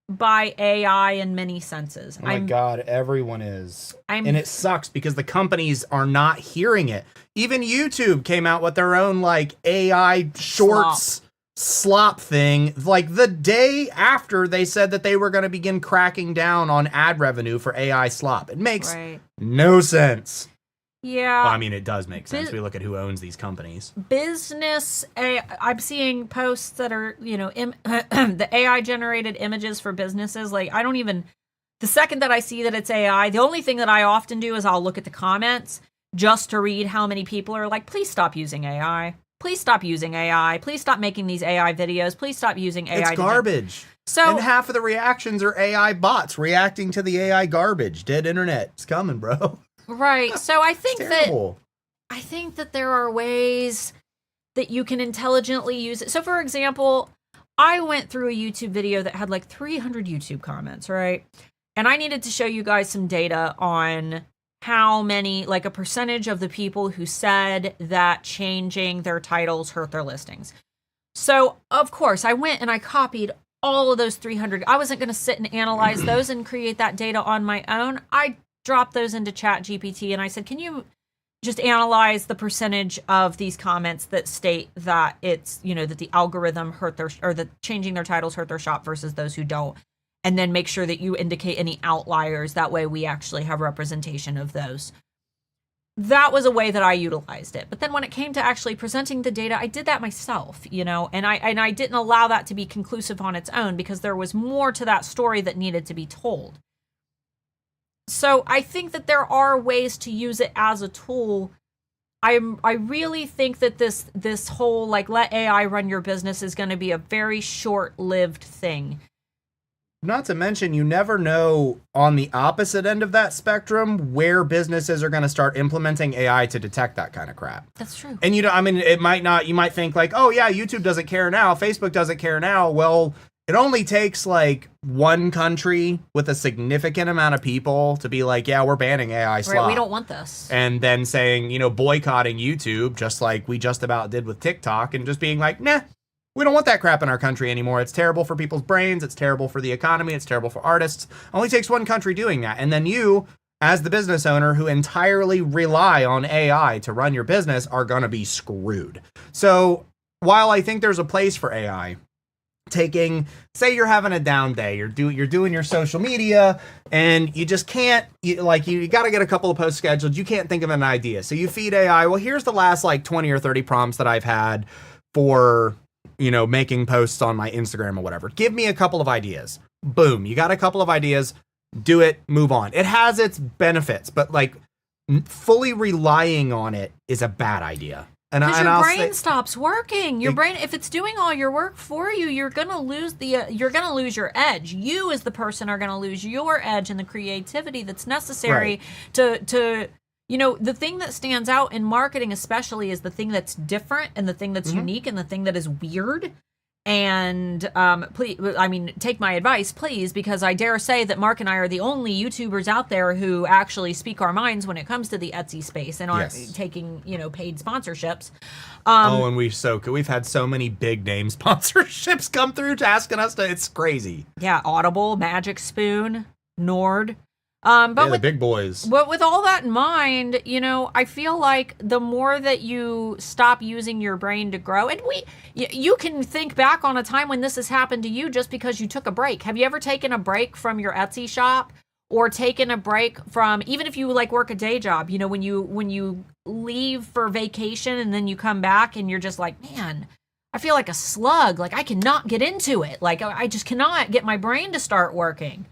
by AI in many senses. Oh my God, everyone is. And it sucks because the companies are not hearing it. Even YouTube came out with their own like AI shorts slop thing like the day after they said that they were going to begin cracking down on ad revenue for AI slop. It makes no sense. Yeah. Well, I mean, it does make sense. We look at who owns these companies. I'm seeing posts that are, the AI generated images for businesses. Like, the second that I see that it's AI, the only thing that I often do is I'll look at the comments, just to read how many people are like, please stop using AI. Please stop using AI. Please stop making these AI videos. Please stop using AI. It's garbage. So, and half of the reactions are AI bots reacting to the AI garbage. Dead internet. It's coming, bro. right. So I think Terrible. that there are ways that you can intelligently use it. So for example, I went through a YouTube video that had like 300 YouTube comments, right? And I needed to show you guys some data on how many, like a percentage of the people who said that changing their titles hurt their listings. So, of course, I went and I copied all of those 300. I wasn't going to sit and analyze those and create that data on my own. I dropped those into ChatGPT and I said, can you just analyze the percentage of these comments that state that it's, that the algorithm hurt or that changing their titles hurt their shop versus those who don't. And then make sure that you indicate any outliers. That way we actually have representation of those. That was a way that I utilized it. But then when it came to actually presenting the data, I did that myself, and I didn't allow that to be conclusive on its own because there was more to that story that needed to be told. So I think that there are ways to use it as a tool. I really think that this whole like let AI run your business is going to be a very short-lived thing. Not to mention, you never know on the opposite end of that spectrum where businesses are going to start implementing AI to detect that kind of crap. That's true. And it might not, you might think like, oh yeah, YouTube doesn't care now, Facebook doesn't care now. Well, it only takes like one country with a significant amount of people to be like, yeah, we're banning AI slop. Right, we don't want this. And then saying, boycotting YouTube, just like we just about did with TikTok, and just being like, nah, we don't want that crap in our country anymore. It's terrible for people's brains. It's terrible for the economy. It's terrible for artists. Only takes one country doing that. And then you, as the business owner who entirely rely on AI to run your business, are going to be screwed. So while I think there's a place for AI, say you're having a down day, you're doing your social media and you just can't, you got to get a couple of posts scheduled. You can't think of an idea. So you feed AI, well, here's the last like 20 or 30 prompts that I've had for, making posts on my Instagram or whatever. Give me a couple of ideas. Boom. You got a couple of ideas. Do it. Move on. It has its benefits, but like fully relying on it is a bad idea. Because your brain stops working. Your brain, if it's doing all your work for you, you're gonna lose your edge. You, as the person, are gonna lose your edge and the creativity that's necessary to the thing that stands out in marketing, especially, is the thing that's different and the thing that's unique and the thing that is weird. And please, take my advice, please, because I dare say that Mark and I are the only YouTubers out there who actually speak our minds when it comes to the Etsy space and aren't taking, paid sponsorships. And we've had so many big name sponsorships come through asking us to. It's crazy. Yeah, Audible, Magic Spoon, Nord. But the big boys. But with all that in mind, I feel like the more that you stop using your brain to grow, and you can think back on a time when this has happened to you just because you took a break. Have you ever taken a break from your Etsy shop, or taken a break from, even if you like work a day job, when you leave for vacation and then you come back and you're just like, man, I feel like a slug. Like I cannot get into it. Like I just cannot get my brain to start working.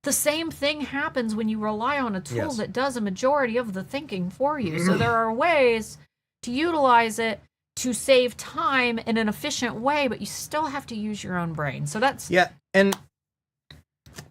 The same thing happens when you rely on a tool that does a majority of the thinking for you. So there are ways to utilize it to save time in an efficient way, but you still have to use your own brain. So that's... Yeah, and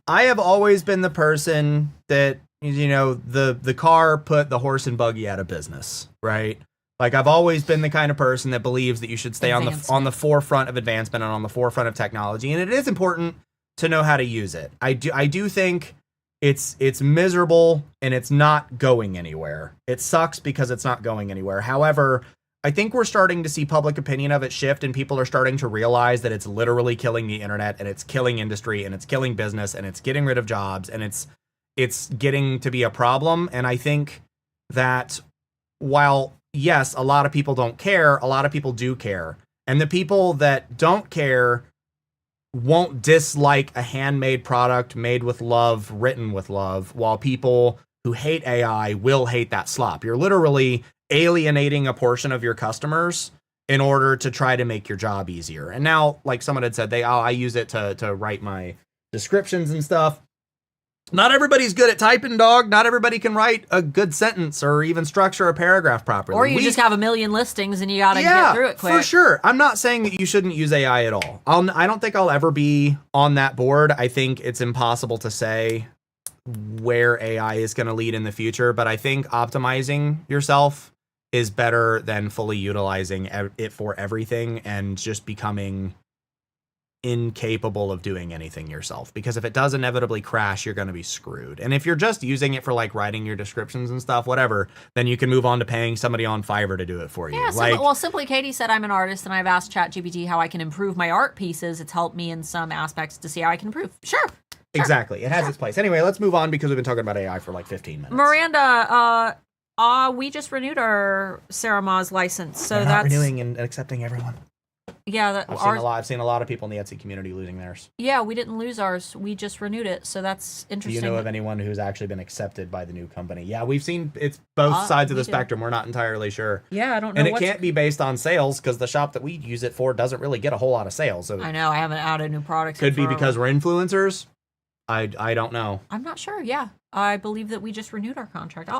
I have always been the person that, the car put the horse and buggy out of business, right? Like I've always been the kind of person that believes that you should stay on the forefront of advancement and on the forefront of technology. And it is important to know how to use it. I do think it's miserable and it's not going anywhere. It sucks because it's not going anywhere. However, I think we're starting to see public opinion of it shift, and people are starting to realize that it's literally killing the internet, and it's killing industry, and it's killing business, and it's getting rid of jobs, and it's getting to be a problem. And I think that while, yes, a lot of people don't care, a lot of people do care. And the people that don't care won't dislike a handmade product made with love, written with love, while people who hate AI will hate that slop. You're literally alienating a portion of your customers in order to try to make your job easier. And now, like someone had said, I use it to write my descriptions and stuff. Not everybody's good at typing, dog. Not everybody can write a good sentence or even structure a paragraph properly. Or you just have a million listings and you got to get through it quick. For sure. I'm not saying that you shouldn't use AI at all. I don't think I'll ever be on that board. I think it's impossible to say where AI is going to lead in the future, but I think optimizing yourself is better than fully utilizing it for everything and just becoming incapable of doing anything yourself, because if it does inevitably crash, you're going to be screwed. And if you're just using it for like writing your descriptions and stuff, whatever, then you can move on to paying somebody on Fiverr to do it for you. Yeah, Simply Katie said, I'm an artist and I've asked ChatGPT how I can improve my art pieces. It's helped me in some aspects to see how I can improve. Sure. Exactly. It has its place. Anyway, let's move on because we've been talking about AI for like 15 minutes. Miranda, we just renewed our Sarah Ma's license, so They're not that's renewing and accepting everyone. Yeah, I've seen a lot of people in the Etsy community losing theirs. Yeah, we didn't lose ours. We just renewed it, so that's interesting. Do you know of anyone who's actually been accepted by the new company? Yeah, we've seen it's both sides of the spectrum. We're not entirely sure. Yeah, I don't know. And it can't be based on sales because the shop that we use it for doesn't really get a whole lot of sales. So I know. I haven't added new products. Could be because we're influencers. I don't know. I'm not sure. Yeah, I believe that we just renewed our contract.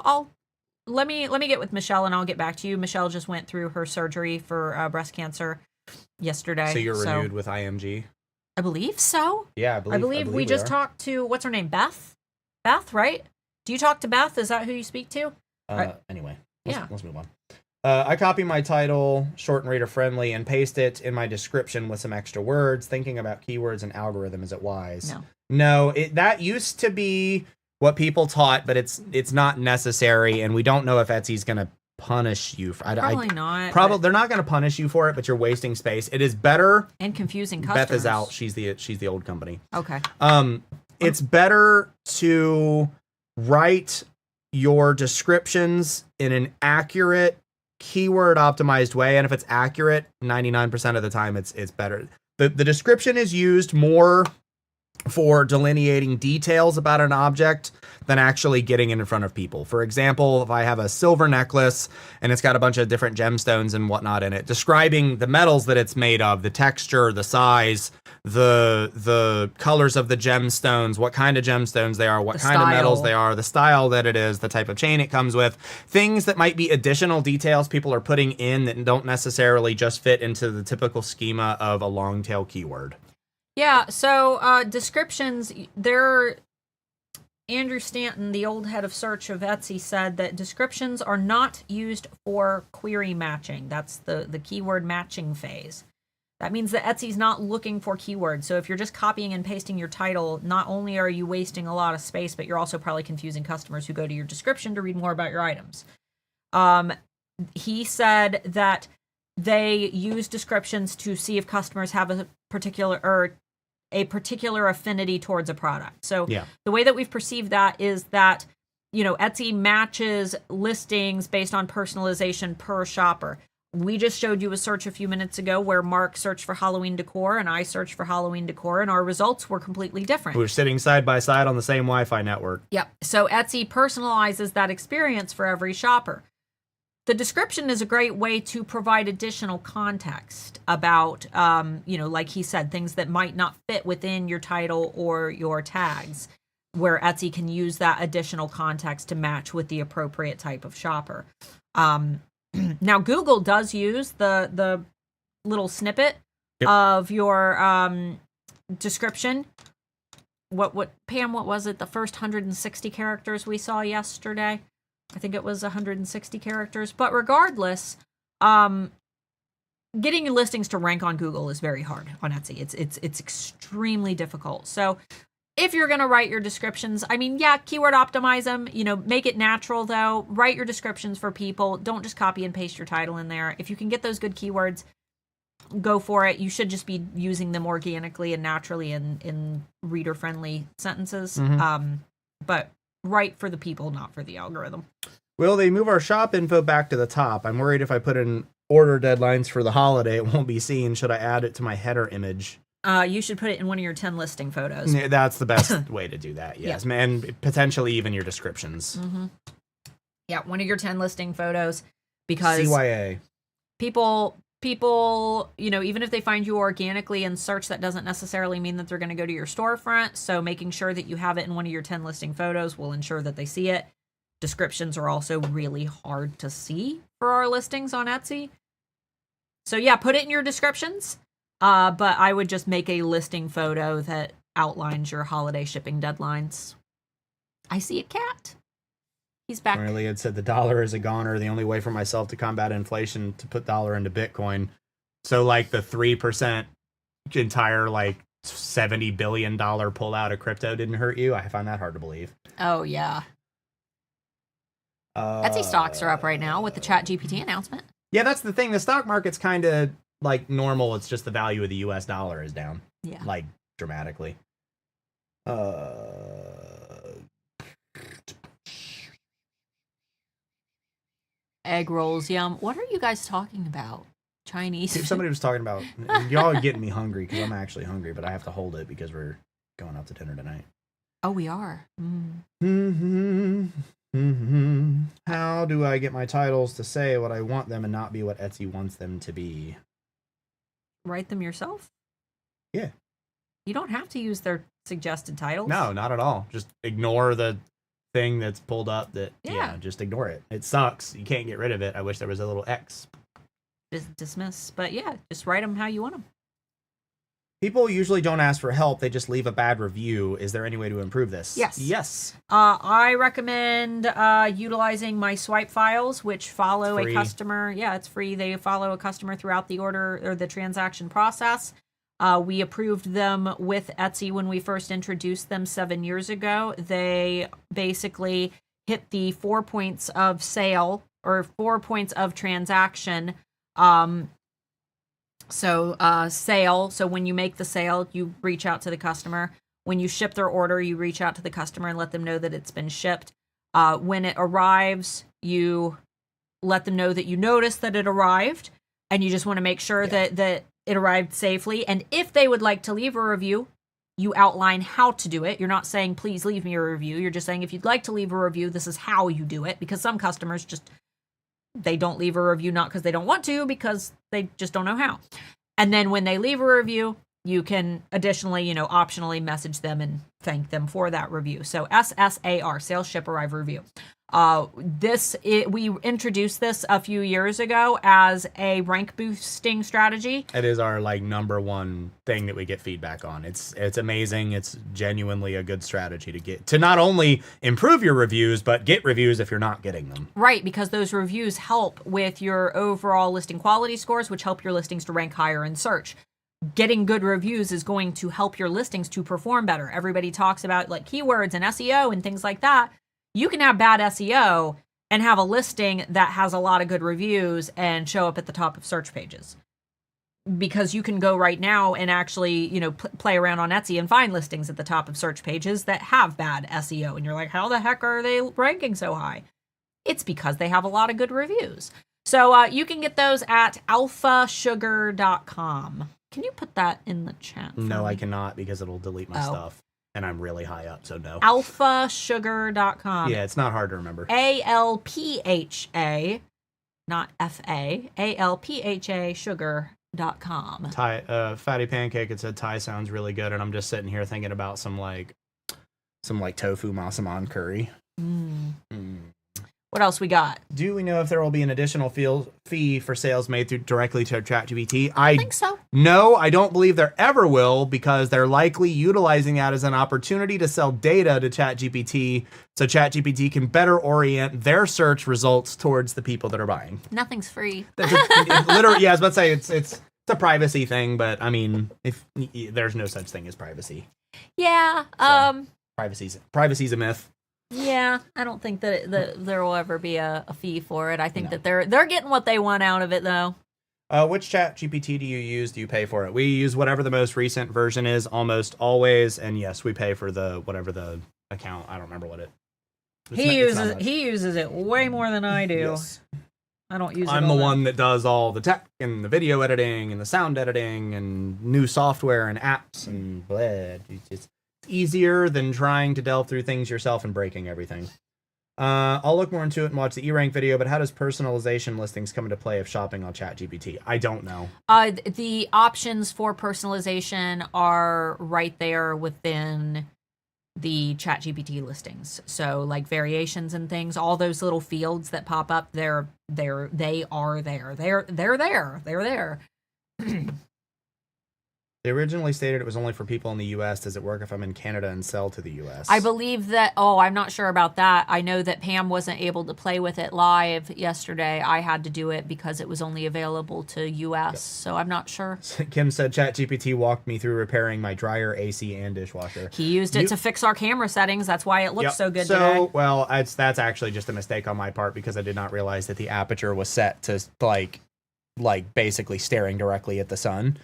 Let me get with Michelle and I'll get back to you. Michelle just went through her surgery for breast cancer yesterday. So you're renewed with IMG? I believe so. Yeah, I believe we just talked to, what's her name? Beth, right? Do you talk to Beth? Is that who you speak to? Anyway, let's move on. I copy my title, short and reader friendly, and paste it in my description with some extra words. Thinking about keywords and algorithm, is it wise? No, that used to be what people taught, but it's not necessary, and we don't know if Etsy's going to punish you for probably not. They're not going to punish you for it, but you're wasting space. It is better and confusing customers. Beth is out. She's the old company. Okay. It's better to write your descriptions in an accurate, keyword optimized way, and if it's accurate 99% of the time, it's better. The description is used more for delineating details about an object than actually getting it in front of people. For example, if I have a silver necklace and it's got a bunch of different gemstones and whatnot in it, describing the metals that it's made of, the texture, the size, the colors of the gemstones, what kind of gemstones they are, what kind of metals they are, the style that it is, the type of chain it comes with, things that might be additional details people are putting in that don't necessarily just fit into the typical schema of a long tail keyword. Yeah, so descriptions, Andrew Stanton, the old head of search of Etsy, said that descriptions are not used for query matching. That's the keyword matching phase. That means that Etsy's not looking for keywords. So if you're just copying and pasting your title, not only are you wasting a lot of space, but you're also probably confusing customers who go to your description to read more about your items. He said that they use descriptions to see if customers have a particular affinity towards a product. So the way that we've perceived that is that, Etsy matches listings based on personalization per shopper. We just showed you a search a few minutes ago where Mark searched for Halloween decor and I searched for Halloween decor, and our results were completely different. We're sitting side by side on the same Wi-Fi network. Yep. So Etsy personalizes that experience for every shopper. The description is a great way to provide additional context about, like he said, things that might not fit within your title or your tags, where Etsy can use that additional context to match with the appropriate type of shopper. Now, Google does use the little snippet of your description. What Pam, what was it? The first 160 characters we saw yesterday? I think it was 160 characters. But regardless, getting your listings to rank on Google is very hard on Etsy. It's extremely difficult. So if you're going to write your descriptions, keyword optimize them, make it natural though. Write your descriptions for people. Don't just copy and paste your title in there. If you can get those good keywords, go for it. You should just be using them organically and naturally in reader-friendly sentences. Mm-hmm. But write for the people, not for the algorithm. Will they move our shop info back to the top? I'm worried if I put in order deadlines for the holiday, it won't be seen. Should I add it to my header image? You should put it in one of your 10 listing photos. Yeah, that's the best way to do that, yes. Yeah. And potentially even your descriptions. Mm-hmm. Yeah, one of your 10 listing photos, because CYA. People people, even if they find you organically in search, that doesn't necessarily mean that they're going to go to your storefront. So making sure that you have it in one of your 10 listing photos will ensure that they see it. Descriptions are also really hard to see for our listings on Etsy. So yeah, put it in your descriptions. But I would just make a listing photo that outlines your holiday shipping deadlines. I see a cat. He's back. Apparently, it said the dollar is a goner. The only way for myself to combat inflation to put dollar into Bitcoin. So, like the 3% entire like $70 billion pullout of crypto didn't hurt you. I find that hard to believe. Oh yeah. Etsy stocks are up right now with the ChatGPT announcement. Yeah, that's the thing. The stock market's kind of like normal. It's just the value of the U.S. dollar is down. Yeah. Like dramatically. Egg rolls, yum. What are you guys talking about? Chinese. Somebody was talking about, y'all are getting me hungry because I'm actually hungry, but I have to hold it because we're going out to dinner tonight. Oh, we are. How do I get my titles to say what I want them and not be what Etsy wants them to be? Write them yourself? Yeah. You don't have to use their suggested titles. No, not at all. Just ignore the thing that's pulled up just ignore it. It sucks. You can't get rid of it. I wish there was a little X. Just dismiss. But yeah, just write them how you want them. People usually don't ask for help. They just leave a bad review. Is there any way to improve this? Yes. I recommend utilizing my swipe files, which follow a customer. Yeah, it's free. They follow a customer throughout the order or the transaction process. We approved them with Etsy when we first introduced them 7 years ago. They basically hit the 4 points of sale or 4 points of transaction. Sale. So when you make the sale, you reach out to the customer. When you ship their order, you reach out to the customer and let them know that it's been shipped. When it arrives, you let them know that you noticed that it arrived, and you just want to make sure that it arrived safely. And if they would like to leave a review, you outline how to do it. You're not saying, please leave me a review. You're just saying, if you'd like to leave a review, this is how you do it. Because some customers they don't leave a review, not because they don't want to, because they just don't know how. And then when they leave a review, you can additionally, optionally message them and thank them for that review. So SSAR, Sales Ship Arrive Review. We introduced this a few years ago as a rank boosting strategy. It is our number one thing that we get feedback on. It's amazing. It's genuinely a good strategy to not only improve your reviews, but get reviews if you're not getting them. Right, because those reviews help with your overall listing quality scores, which help your listings to rank higher in search. Getting good reviews is going to help your listings to perform better. Everybody talks about keywords and SEO and things like that. You can have bad SEO and have a listing that has a lot of good reviews and show up at the top of search pages. Because you can go right now and actually, play around on Etsy and find listings at the top of search pages that have bad SEO. And you're like, how the heck are they ranking so high? It's because they have a lot of good reviews. So you can get those at alphasugar.com. Can you put that in the chat? No, I cannot because it'll delete my stuff. And I'm really high up, so no. alphasugar.com. Yeah, it's not hard to remember. ALPHA, not FA, ALPHA sugar.com. Fatty Pancake, it said Thai sounds really good, and I'm just sitting here thinking about some tofu masaman curry. What else we got? Do we know if there will be an additional fee for sales made directly to ChatGPT? I think so. No, I don't believe there ever will, because they're likely utilizing that as an opportunity to sell data to ChatGPT so ChatGPT can better orient their search results towards the people that are buying. Nothing's free. Literally, yeah, I was about to say it's a privacy thing, but I mean, if there's no such thing as privacy. Yeah. So, privacy's a myth. Yeah, I don't think that there will ever be a fee for it. I think that they're getting what they want out of it, though. Which ChatGPT do you use? Do you pay for it? We use whatever the most recent version is almost always, and yes, we pay for whatever the account. I don't remember what it. He uses it way more than I do. Yes. I don't use it. I'm the one that does all the tech and the video editing and the sound editing and new software and apps and blah. It's easier than trying to delve through things yourself and breaking everything. I'll look more into it and watch the E-rank video, but how does personalization listings come into play if shopping on ChatGPT? I don't know. The options for personalization are right there within the ChatGPT listings. So like variations and things, all those little fields that pop up, they are there. They're there. They originally stated it was only for people in the U.S. Does it work if I'm in Canada and sell to the U.S.? I believe that, I'm not sure about that. I know that Pam wasn't able to play with it live yesterday. I had to do it because it was only available to U.S., yep. So I'm not sure. Kim said ChatGPT walked me through repairing my dryer, AC, and dishwasher. He used it to fix our camera settings. That's why it looks so good today. Well, that's actually just a mistake on my part because I did not realize that the aperture was set to, like basically staring directly at the sun.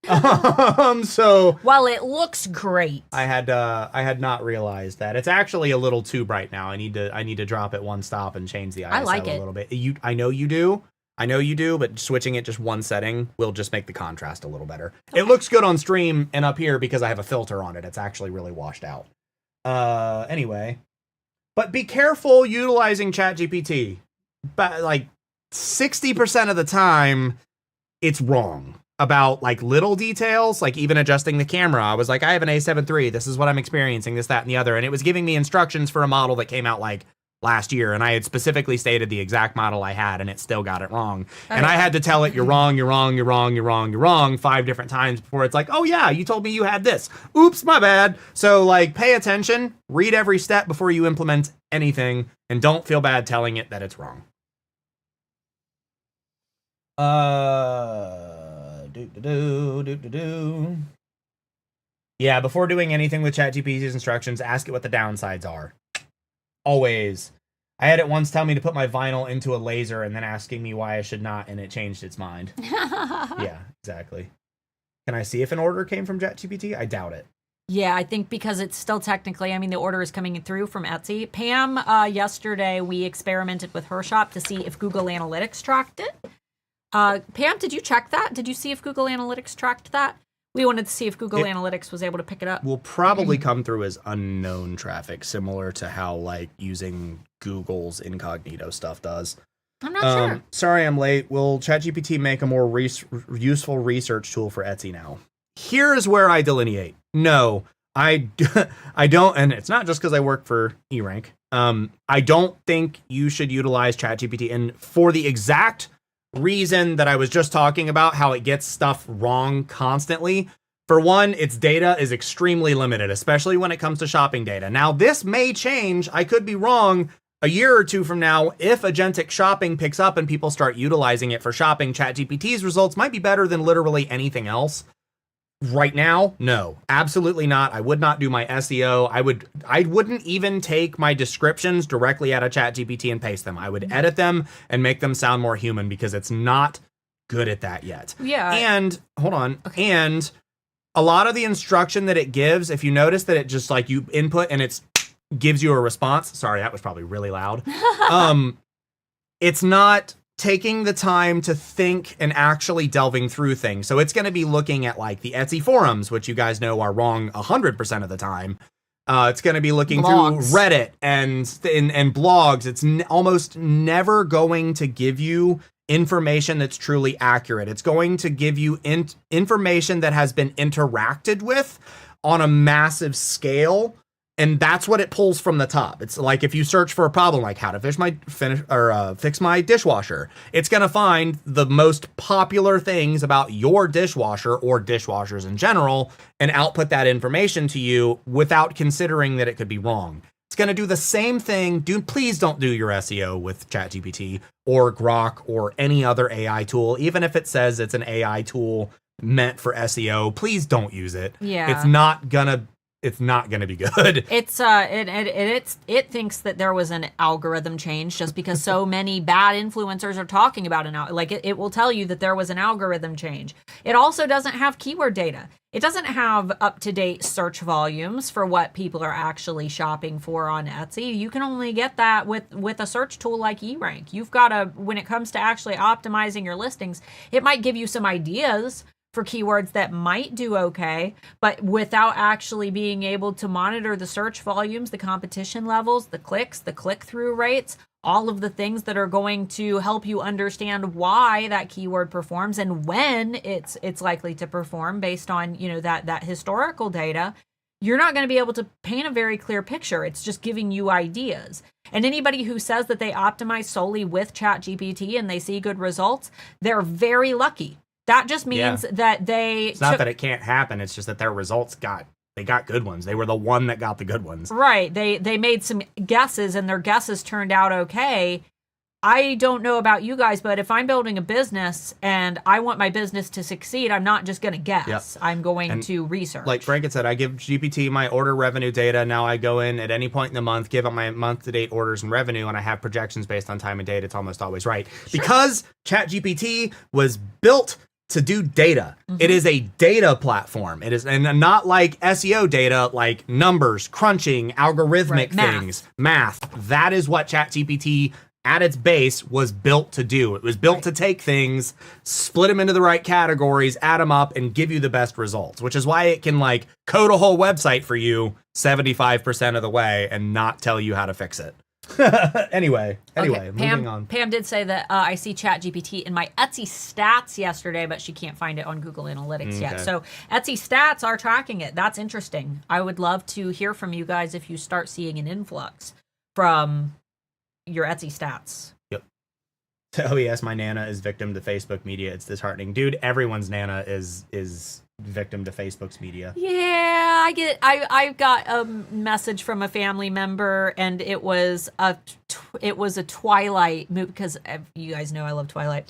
Well, it looks great. I had not realized that. It's actually a little too bright now. I need to drop it one stop and change the ISO a little bit. I know you do, but switching it just one setting will just make the contrast a little better. Okay. It looks good on stream and up here because I have a filter on it. It's actually really washed out. Anyway, but be careful utilizing ChatGPT. But like 60% of the time it's wrong about like little details, like even adjusting the camera. I was like, I have an A7 III. This is what I'm experiencing, this, that, and the other. And it was giving me instructions for a model that came out like last year. And I had specifically stated the exact model I had and it still got it wrong. And I had to tell it, you're wrong, 5 different times before it's like, oh yeah, you told me you had this. Oops, my bad. So like pay attention, read every step before you implement anything, and don't feel bad telling it that it's wrong. Yeah, before doing anything with ChatGPT's instructions, ask it what the downsides are. Always. I had it once tell me to put my vinyl into a laser and then asking me why I should not, and it changed its mind. Yeah, exactly. Can I see if an order came from ChatGPT? I doubt it. Yeah, I think because it's still technically, the order is coming through from Etsy. Pam, yesterday we experimented with her shop to see if Google Analytics tracked it. Pam, did you check that? Did you see if Google Analytics tracked that? We wanted to see if Google Analytics was able to pick it up. Will probably come through as unknown traffic, similar to how like using Google's incognito stuff does. I'm not sure. Sorry I'm late. Will ChatGPT make a more useful research tool for Etsy now? Here's where I delineate. No, I don't, and it's not just because I work for E-Rank. I don't think you should utilize ChatGPT, and for the exact reason that I was just talking about, how it gets stuff wrong constantly. For one, its data is extremely limited, especially when it comes to shopping data. Now, this may change. I could be wrong a year or two from now. If agentic shopping picks up and people start utilizing it for shopping, ChatGPT's results might be better than literally anything else. Right now, no, absolutely not. I would not do my SEO. I wouldn't even take my descriptions directly out of ChatGPT and paste them. I would edit them and make them sound more human because it's not good at that yet. Yeah. And hold on. Okay. And a lot of the instruction that it gives, if you notice that it just like you input and it gives you a response. Sorry, that was probably really loud. It's not taking the time to think and actually delving through things. So it's going to be looking at like the Etsy forums, which you guys know are wrong 100% of the time. It's going to be looking through Reddit and blogs. It's almost never going to give you information that's truly accurate. It's going to give you information that has been interacted with on a massive scale. And that's what it pulls from the top. It's like if you search for a problem like how to fix my dishwasher, it's going to find the most popular things about your dishwasher or dishwashers in general and output that information to you without considering that it could be wrong. It's going to do the same thing. Please don't do your SEO with ChatGPT or Grok or any other AI tool. Even if it says it's an AI tool meant for SEO, please don't use it. Yeah. It's not going to be good. It thinks that there was an algorithm change just because so many bad influencers are talking about it will tell you that there was an algorithm change. It also doesn't have keyword data. It doesn't have up-to-date search volumes for what people are actually shopping for on Etsy. You can only get that with a search tool like E-Rank. You've got to, when it comes to actually optimizing your listings, it might give you some ideas for keywords that might do okay, but without actually being able to monitor the search volumes, the competition levels, the clicks, the click-through rates, all of the things that are going to help you understand why that keyword performs and when it's likely to perform based on, that historical data. You're not going to be able to paint a very clear picture. It's just giving you ideas. And anybody who says that they optimize solely with ChatGPT and they see good results, they're very lucky. That just means that It's not that it can't happen. It's just that their results got good ones. They were the one that got the good ones. Right. They made some guesses and their guesses turned out okay. I don't know about you guys, but if I'm building a business and I want my business to succeed, I'm not just going to guess. Yep. I'm going to research. Like Frank had said, I give GPT my order revenue data. Now I go in at any point in the month, give it my month-to-date orders and revenue, and I have projections based on time and date. It's almost always right. Sure. Because ChatGPT was built to do data. Mm-hmm. It is a data platform. It is, and not like SEO data, like numbers, crunching, algorithmic things, math. That is what ChatGPT at its base was built to do. It was built to take things, split them into the right categories, add them up, and give you the best results, which is why it can like code a whole website for you 75% of the way and not tell you how to fix it. Anyway, okay, moving on. Pam did say that I see ChatGPT in my Etsy stats yesterday, but she can't find it on Google Analytics yet. So Etsy stats are tracking it. That's interesting. I would love to hear from you guys if you start seeing an influx from your Etsy stats. Yep. Oh yes, my Nana is victim to Facebook media. It's disheartening. Dude, everyone's Nana is victim to Facebook's media. Yeah, I got a message from a family member, and it was a Twilight movie, because you guys know I love Twilight.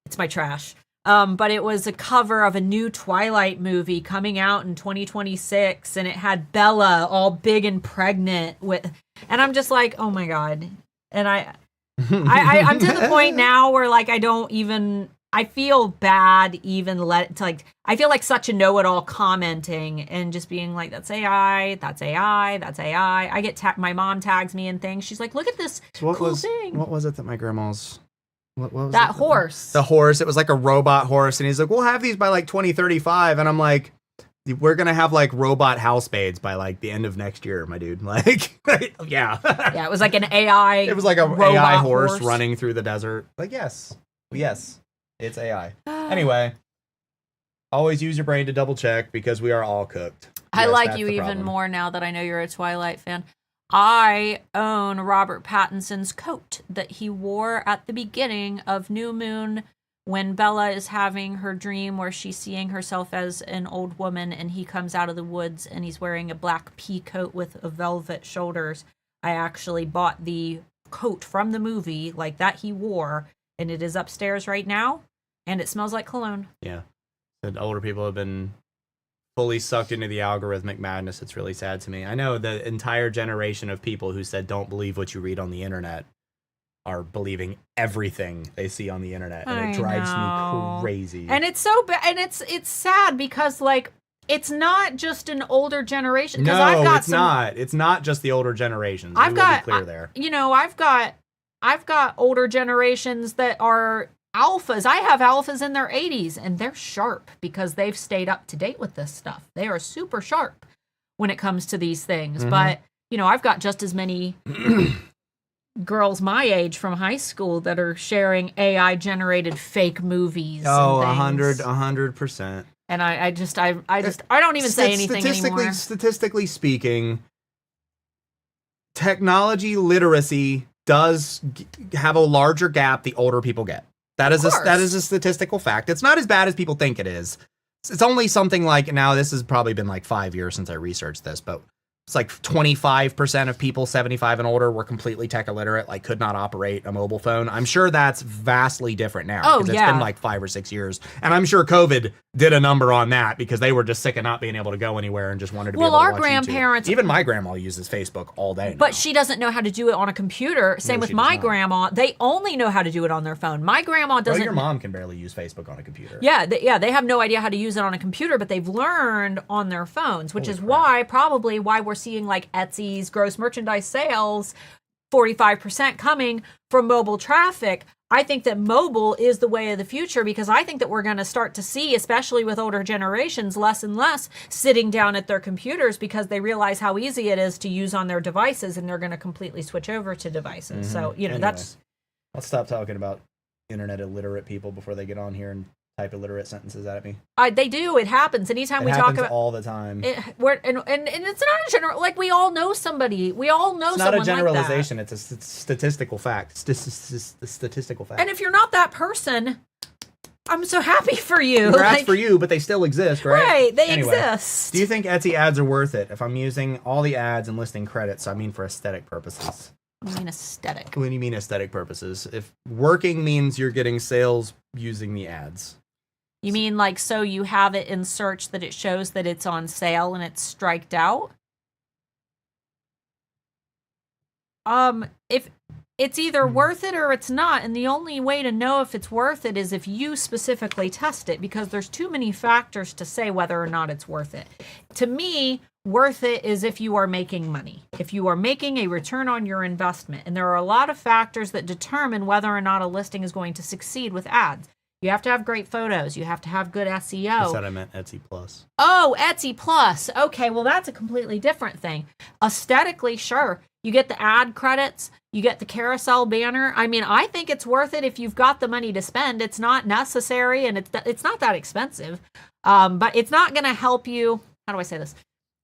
It's my trash. But it was a cover of a new Twilight movie coming out in 2026, and it had Bella all big and pregnant and I'm just like, oh my God. And I'm to the point now where like I feel bad I feel like such a know-it-all commenting and just being like, that's AI, that's AI, that's AI. I get my mom tags me in things. She's like, look at this cool thing. What was it that my grandma's... What was that horse? The horse. It was like a robot horse. And he's like, we'll have these by like 2035. And I'm like, we're going to have like robot housemaids by like the end of next year, my dude. Like, yeah. Yeah, it was like an AI. It was like a AI horse running through the desert. Like, yes, it's AI. Anyway, always use your brain to double check because we are all cooked. I like you even more now that I know you're a Twilight fan. I own Robert Pattinson's coat that he wore at the beginning of New Moon when Bella is having her dream where she's seeing herself as an old woman and he comes out of the woods and he's wearing a black pea coat with velvet shoulders. I actually bought the coat from the movie like that he wore, and it is upstairs right now, and it smells like cologne. Yeah. The older people have been fully sucked into the algorithmic madness. It's really sad to me. I know the entire generation of people who said don't believe what you read on the internet are believing everything they see on the internet, and it drives me crazy. And it's so bad, and it's sad because like it's not just an older generation. No, it's not. It's not just the older generations. I've got older generations that are alphas. I have alphas in their 80s, and they're sharp because they've stayed up to date with this stuff. They are super sharp when it comes to these things. Mm-hmm. But I've got just as many girls my age from high school that are sharing AI generated fake movies. Oh, 100%. And I don't even say anything anymore. Statistically speaking, technology literacy does have a larger gap the older people get. That is a statistical fact. It's not as bad as people think it is. It's only something like, now this has probably been like 5 years since I researched this, but it's like 25% of people 75 and older were completely tech illiterate, like could not operate a mobile phone. I'm sure that's vastly different now. Oh, because it's been like 5 or 6 years. And I'm sure COVID did a number on that because they were just sick of not being able to go anywhere and just wanted to be able to watch grandparents... YouTube. Even my grandma uses Facebook all day now. But she doesn't know how to do it on a computer. Same with my grandma. They only know how to do it on their phone. My grandma doesn't... Well, your mom can barely use Facebook on a computer. Yeah, they have no idea how to use it on a computer, but they've learned on their phones, which is why we're seeing like Etsy's gross merchandise sales 45% coming from mobile traffic. I think that mobile is the way of the future, because I think that we're going to start to see, especially with older generations, less and less sitting down at their computers because they realize how easy it is to use on their devices, and they're going to completely switch over to devices. So, Anyway, that's... I'll stop talking about internet illiterate people before they get on here and type illiterate sentences at me. They do. It happens. Anytime we talk about... all the time. And it's not a general... Like, we all know somebody. We all know someone like that. It's not a generalization. It's a statistical fact. Statistical fact. And if you're not that person, I'm so happy for you. Congrats for you, but they still exist, right? Right, they exist. Do you think Etsy ads are worth it? If I'm using all the ads and listing credits, I mean for aesthetic purposes. I mean aesthetic. What do you mean aesthetic purposes? If working means you're getting sales using the ads. You mean like, so you have it in search that it shows that it's on sale and it's striked out? If it's either worth it or it's not, and the only way to know if it's worth it is if you specifically test it, because there's too many factors to say whether or not it's worth it. To me, worth it is if you are making money, if you are making a return on your investment. And there are a lot of factors that determine whether or not a listing is going to succeed with ads. You have to have great photos. You have to have good SEO. I said I meant Etsy Plus. Oh, Etsy Plus. Okay, well, that's a completely different thing. Aesthetically, sure. You get the ad credits. You get the carousel banner. I mean, I think it's worth it if you've got the money to spend. It's not necessary, and it's not that expensive. But it's not going to help you. How do I say this?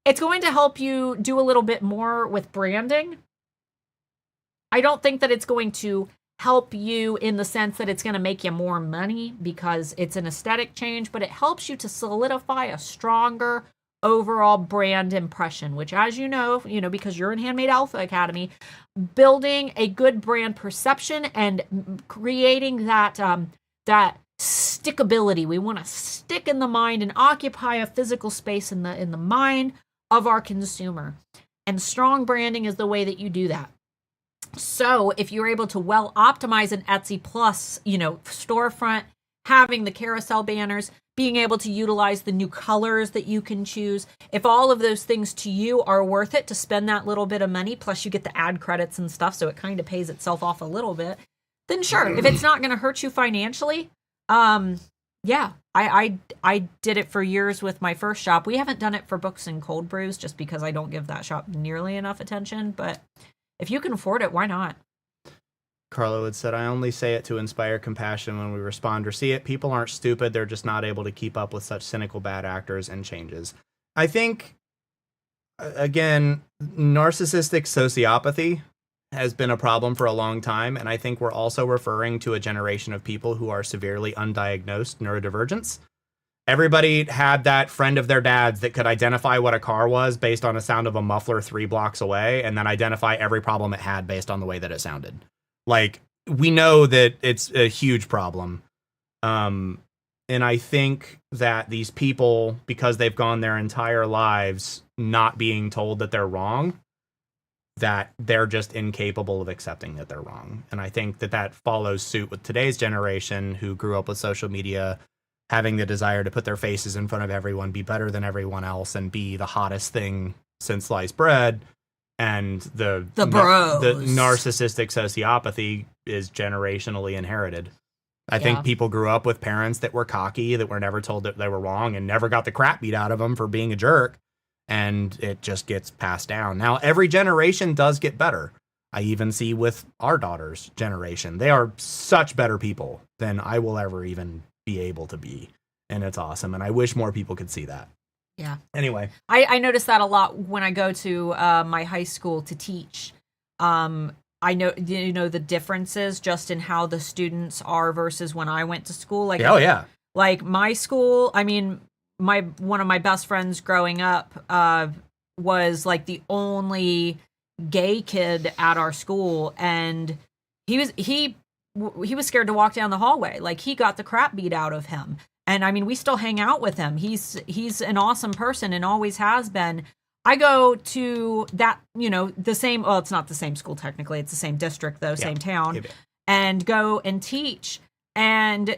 It's going to help you do a little bit more with branding. I don't think that it's going to help you in the sense that it's going to make you more money because it's an aesthetic change, but it helps you to solidify a stronger overall brand impression, which, as you know, because you're in Handmade Alpha Academy, building a good brand perception and creating that stickability. We want to stick in the mind and occupy a physical space in the mind of our consumer. And strong branding is the way that you do that. So if you're able to well optimize an Etsy Plus, storefront, having the carousel banners, being able to utilize the new colors that you can choose, if all of those things to you are worth it to spend that little bit of money, plus you get the ad credits and stuff, so it kind of pays itself off a little bit, then sure. If it's not going to hurt you financially, yeah, I did it for years with my first shop. We haven't done it for books and cold brews just because I don't give that shop nearly enough attention, but if you can afford it, why not? Carlo had said, I only say it to inspire compassion when we respond or see it. People aren't stupid. They're just not able to keep up with such cynical bad actors and changes. I think, again, narcissistic sociopathy has been a problem for a long time. And I think we're also referring to a generation of people who are severely undiagnosed neurodivergents. Everybody had that friend of their dad's that could identify what a car was based on the sound of a muffler 3 blocks away, and then identify every problem it had based on the way that it sounded. Like, we know that it's a huge problem. And I think that these people, because they've gone their entire lives not being told that they're wrong, that they're just incapable of accepting that they're wrong. And I think that follows suit with today's generation who grew up with social media, having the desire to put their faces in front of everyone, be better than everyone else, and be the hottest thing since sliced bread. And the narcissistic sociopathy is generationally inherited. I think people grew up with parents that were cocky, that were never told that they were wrong, and never got the crap beat out of them for being a jerk. And it just gets passed down. Now, every generation does get better. I even see with our daughter's generation, they are such better people than I will ever even be able to be. And it's awesome. And I wish more people could see that. Yeah. Anyway. I notice that a lot when I go to my high school to teach. I know, the differences just in how the students are versus when I went to school. Like, oh, yeah. Like my school, I mean, one of my best friends growing up was like the only gay kid at our school, and he was scared to walk down the hallway. Like, he got the crap beat out of him. And I mean, we still hang out with him. He's an awesome person and always has been. I go to that, the same, well, it's not the same school technically, it's the same district though, same town, and go and teach. And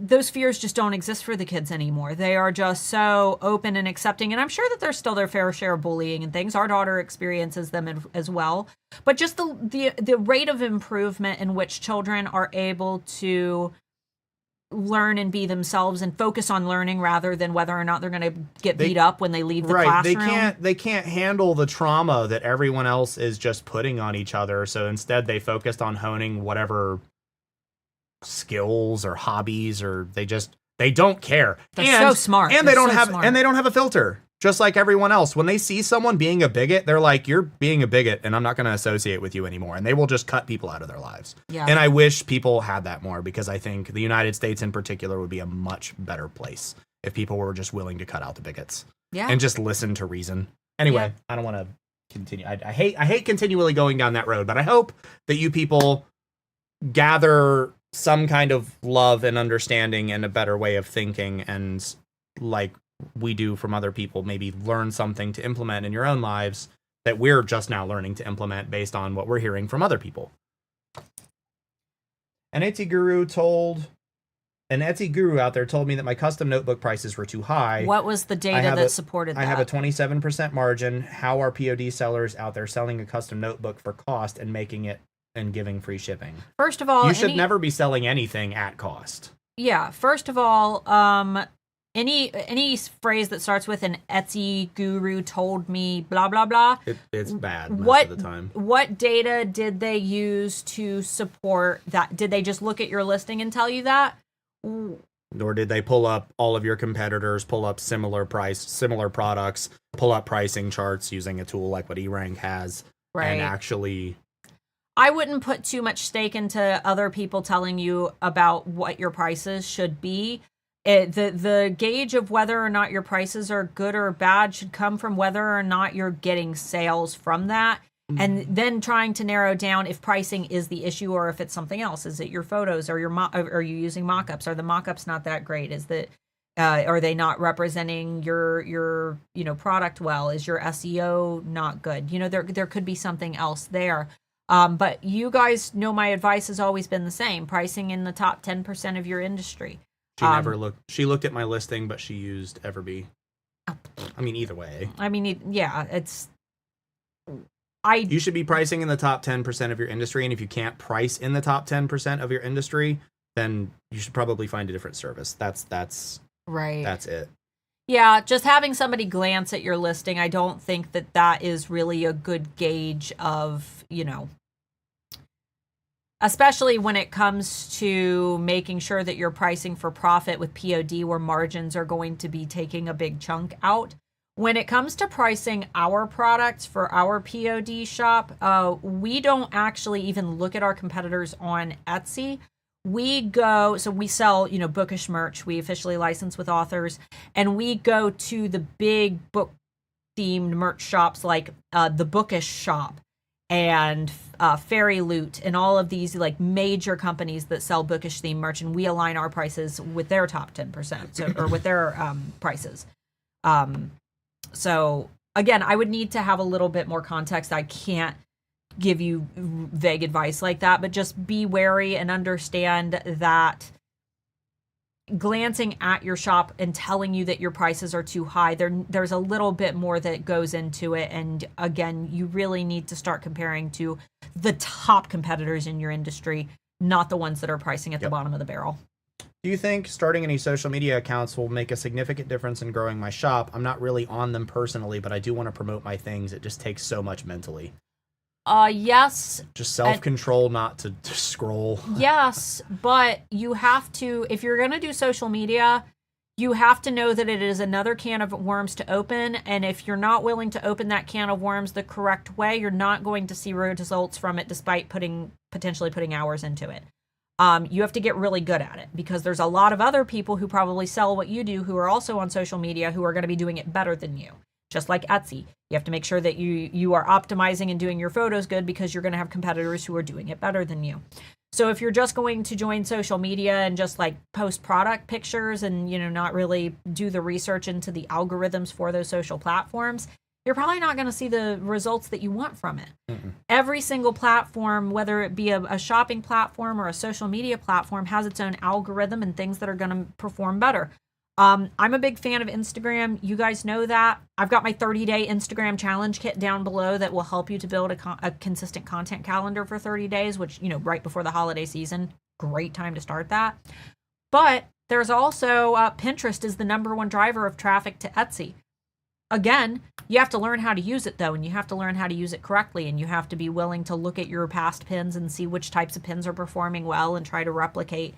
those fears just don't exist for the kids anymore. They are just so open and accepting. And I'm sure that there's still their fair share of bullying and things. Our daughter experiences them as well. But just the rate of improvement in which children are able to learn and be themselves and focus on learning rather than whether or not they're going to get beat up when they leave the classroom. They can't handle the trauma that everyone else is just putting on each other. So instead they focused on honing whatever skills or hobbies, or they don't care. They're so smart. And they don't have a filter. Just like everyone else, when they see someone being a bigot, they're like, you're being a bigot and I'm not going to associate with you anymore. And they will just cut people out of their lives. Yeah. And I wish people had that more, because I think the United States in particular would be a much better place if people were just willing to cut out the bigots. Yeah. And just listen to reason. Anyway, I don't want to continue. I hate continually going down that road, but I hope that you people gather some kind of love and understanding and a better way of thinking, and like we do from other people, maybe learn something to implement in your own lives that we're just now learning to implement based on what we're hearing from other people. An Etsy guru out there told me that my custom notebook prices were too high. What was the data that supported that? I have a 27% margin. How are POD sellers out there selling a custom notebook for cost and making it and giving free shipping? First of all, you should never be selling anything at cost. Yeah. First of all, any phrase that starts with an Etsy guru told me blah blah blah, it's bad most of the time. What data did they use to support that? Did they just look at your listing and tell you that? Or did they pull up all of your competitors, pull up similar products, pull up pricing charts using a tool like what eRank has, right? And actually, I wouldn't put too much stake into other people telling you about what your prices should be. The gauge of whether or not your prices are good or bad should come from whether or not you're getting sales from that. And then trying to narrow down if pricing is the issue or if it's something else. Is it your photos or are you using mock-ups? Are the mock-ups not that great? Is that are they not representing your product well? Is your SEO not good? There could be something else there. But you guys know my advice has always been the same: pricing in the top 10% of your industry. She looked at my listing, but she used Everbee. I mean, either way. I mean, you should be pricing in the top 10% of your industry, and if you can't price in the top 10% of your industry, then you should probably find a different service. That's right. That's it. Yeah, just having somebody glance at your listing, I don't think that is really a good gauge of, especially when it comes to making sure that you're pricing for profit with POD, where margins are going to be taking a big chunk out. When it comes to pricing our products for our POD shop, we don't actually even look at our competitors on Etsy. We sell, bookish merch. We officially license with authors, and we go to the big book themed merch shops like the Bookish Shop and Fairy Loot and all of these like major companies that sell bookish themed merch, and we align our prices with their top 10%, or with their prices. So again, I would need to have a little bit more context. I can't give you vague advice like that, but just be wary and understand that glancing at your shop and telling you that your prices are too high, there's a little bit more that goes into it. And again, you really need to start comparing to the top competitors in your industry, not the ones that are pricing at the bottom of the barrel. Do you think starting any social media accounts will make a significant difference in growing my shop? I'm not really on them personally, but I do want to promote my things. It just takes so much mentally. Yes. Just self-control not to scroll. Yes, but you have to, if you're going to do social media, you have to know that it is another can of worms to open. And if you're not willing to open that can of worms the correct way, you're not going to see results from it despite potentially putting hours into it. You have to get really good at it, because there's a lot of other people who probably sell what you do who are also on social media who are going to be doing it better than you. Just like Etsy, you have to make sure that you are optimizing and doing your photos good, because you're going to have competitors who are doing it better than you. So if you're just going to join social media and just like post product pictures and not really do the research into the algorithms for those social platforms, you're probably not going to see the results that you want from it. Every single platform, whether it be a shopping platform or a social media platform, has its own algorithm and things that are going to perform better. I'm a big fan of Instagram. You guys know that. I've got my 30-day Instagram challenge kit down below that will help you to build a consistent content calendar for 30 days, which, right before the holiday season, great time to start that. But there's also Pinterest is the #1 driver of traffic to Etsy. Again, you have to learn how to use it, though, and you have to learn how to use it correctly, and you have to be willing to look at your past pins and see which types of pins are performing well and try to replicate,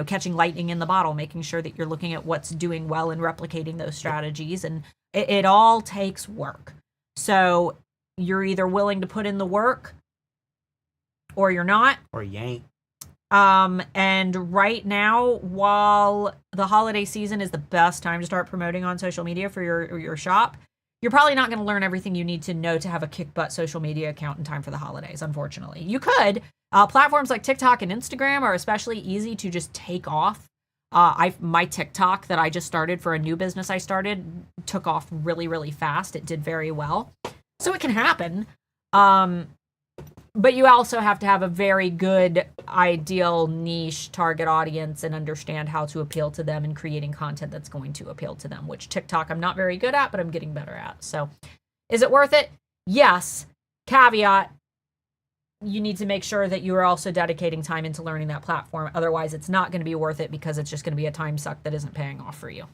catching lightning in the bottle, making sure that you're looking at what's doing well and replicating those strategies. And it all takes work. So you're either willing to put in the work or you're not. Or you ain't. And right now, while the holiday season is the best time to start promoting on social media for your shop, you're probably not going to learn everything you need to know to have a kick-butt social media account in time for the holidays, unfortunately. You could. Platforms like TikTok and Instagram are especially easy to just take off. My TikTok that I just started for a new business I started took off really, really fast. It did very well. So it can happen. But you also have to have a very good, ideal niche target audience and understand how to appeal to them and creating content that's going to appeal to them, which TikTok I'm not very good at, but I'm getting better at. So is it worth it? Yes. Caveat, you need to make sure that you are also dedicating time into learning that platform. Otherwise, it's not going to be worth it because it's just going to be a time suck that isn't paying off for you.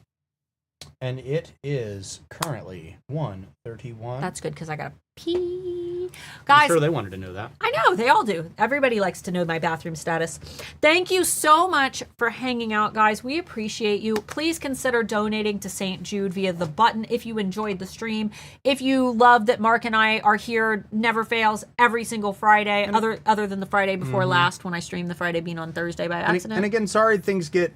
And it is currently 1:31. That's good because I got to pee. Guys, I'm sure they wanted to know that. I know, they all do. Everybody likes to know my bathroom status. Thank you so much for hanging out, guys. We appreciate you. Please consider donating to St. Jude via the button if you enjoyed the stream. If you love that Mark and I are here, never fails, every single Friday, other than the Friday before last when I streamed the Friday being on Thursday by accident. And again, sorry things get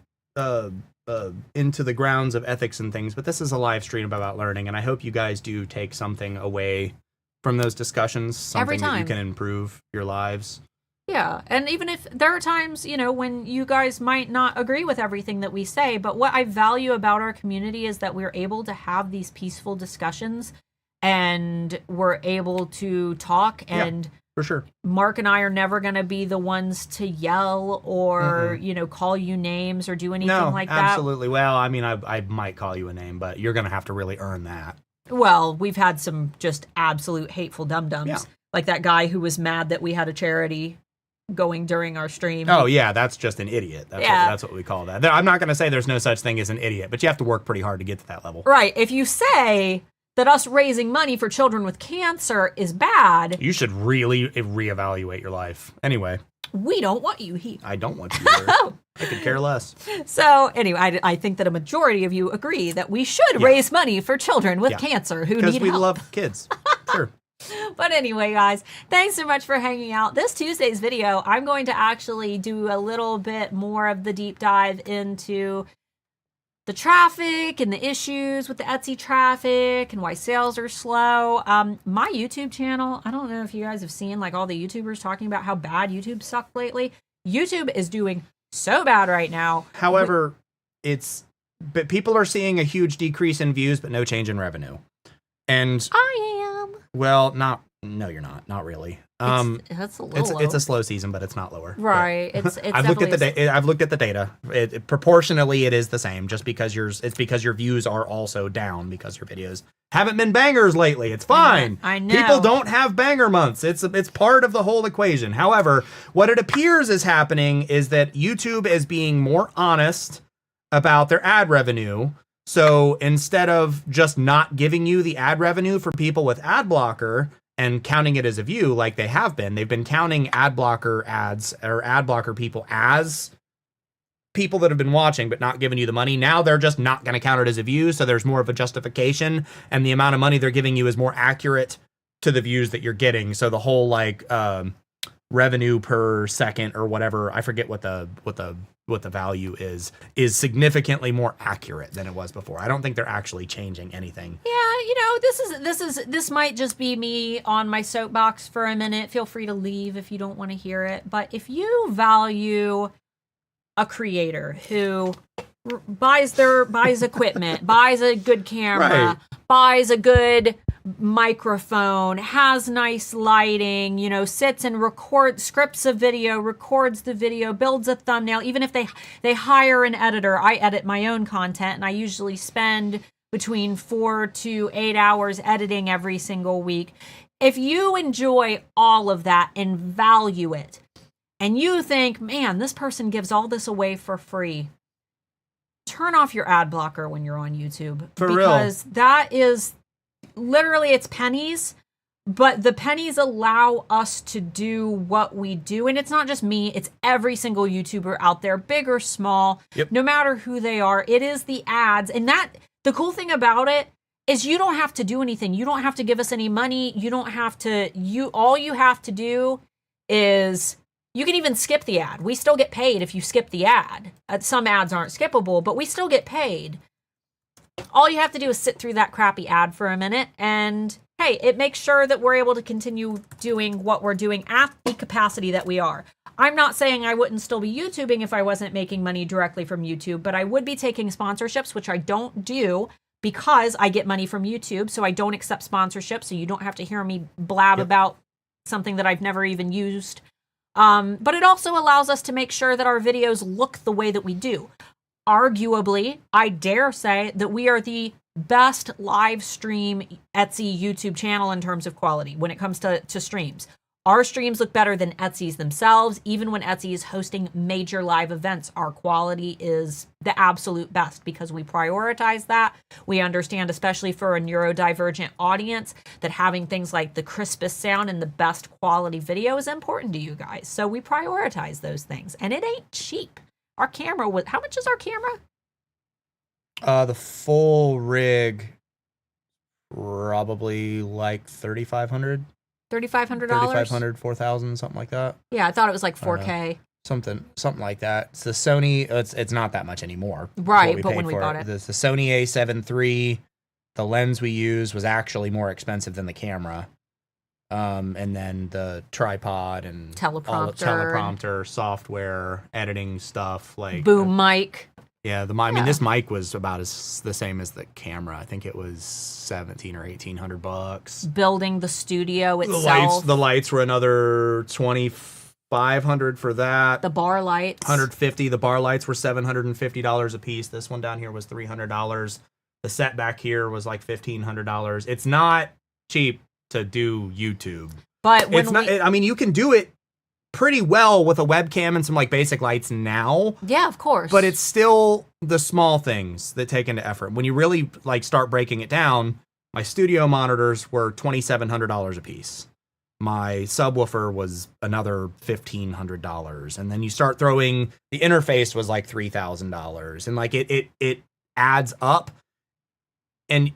into the grounds of ethics and things, but this is a live stream about learning, and I hope you guys do take something away from those discussions, something that you can improve your lives. Yeah, and even if there are times, when you guys might not agree with everything that we say, but what I value about our community is that we're able to have these peaceful discussions and we're able to talk and for sure. Mark and I are never going to be the ones to yell or, call you names or do anything like that. Absolutely. Well, I mean, I might call you a name, but you're going to have to really earn that. Well, we've had some just absolute hateful dum-dums. Like that guy who was mad that we had a charity going during our stream. Oh, yeah, that's just an idiot. That's what we call that. I'm not going to say there's no such thing as an idiot, but you have to work pretty hard to get to that level. Right. If you say that us raising money for children with cancer is bad, you should really reevaluate your life. Anyway. We don't want you here. I don't want you here. I could care less. So anyway, I think that a majority of you agree that we should raise money for children with cancer who need help. Because we love kids. Sure. But anyway, guys, thanks so much for hanging out. This Tuesday's video, I'm going to actually do a little bit more of the deep dive into the traffic and the issues with the Etsy traffic and why sales are slow. My YouTube channel, I don't know if you guys have seen like all the YouTubers talking about how bad YouTube sucked lately. YouTube is doing so bad right now. However, but people are seeing a huge decrease in views, but no change in revenue. And I am. Well, no, you're not. Not really. That's a little low. It's a slow season, but it's not lower. Right. It's I've looked at the data. Proportionally, it is the same. Just because it's because your views are also down because your videos haven't been bangers lately. It's fine. I know. People don't have banger months. It's part of the whole equation. However, what it appears is happening is that YouTube is being more honest about their ad revenue. So instead of just not giving you the ad revenue for people with ad blocker and counting it as a view like they've been counting ad blocker ads or ad blocker people as people that have been watching but not giving you the money. Now they're just not going to count it as a view, so there's more of a justification, and the amount of money they're giving you is more accurate to the views that you're getting. So the whole revenue per second or whatever, I forget what the value is significantly more accurate than it was before. I don't think they're actually changing anything. Yeah, this might just be me on my soapbox for a minute. Feel free to leave if you don't want to hear it. But if you value a creator who buys equipment, buys a good camera, buys a good microphone, has nice lighting, you know, sits and scripts a video, records the video, builds a thumbnail. Even if they hire an editor, I edit my own content, and I usually spend between 4 to 8 hours editing every single week. If you enjoy all of that and value it, and you think, man, this person gives all this away for free, turn off your ad blocker when you're on YouTube. Because that is literally, it's pennies, but the pennies allow us to do what we do. And it's not just me, it's every single YouTuber out there, big or small, no matter who they are. It is the ads. And the cool thing about it is you don't have to do anything. You don't have to give us any money. You don't have to, all you have to do is, you can even skip the ad. We still get paid if you skip the ad. Some ads aren't skippable, but we still get paid. All you have to do is sit through that crappy ad for a minute, and hey, it makes sure that we're able to continue doing what we're doing at the capacity that we are. I'm not saying I wouldn't still be YouTubing if I wasn't making money directly from YouTube, but I would be taking sponsorships, which I don't do because I get money from YouTube, so I don't accept sponsorships, so you don't have to hear me blab about something that I've never even used. But it also allows us to make sure that our videos look the way that we do. Arguably, I dare say that we are the best live stream Etsy YouTube channel in terms of quality when it comes to streams. Our streams look better than Etsy's themselves. Even when Etsy is hosting major live events, our quality is the absolute best because we prioritize that. We understand, especially for a neurodivergent audience, that having things like the crispest sound and the best quality video is important to you guys. So we prioritize those things, and it ain't cheap. Our camera was, how much is our camera? The full rig, probably like $3,500. $3,500? $3,500, $4,000, something like that. Yeah, I thought it was like 4K. Something like that. It's the Sony. It's not that much anymore. Right, but when we bought it, the Sony A7 III, the lens we used was actually more expensive than the camera. And then the tripod and teleprompter, software, editing stuff, like boom mic. Yeah, I mean, this mic was about the same as the camera. I think it was $1,700 or $1,800. Building the studio itself. The lights were another $2,500 for that. The bar lights, $150. The bar lights were $750 a piece. This one down here was $300. The set back here was like $1,500. It's not cheap to do YouTube, but I mean, you can do it pretty well with a webcam and some like basic lights now. Yeah, of course. But it's still the small things that take into effort. When you really like start breaking it down, my studio monitors were $2,700 a piece. My subwoofer was another $1,500. And then you start throwing, the interface was like $3,000. And like it adds up. And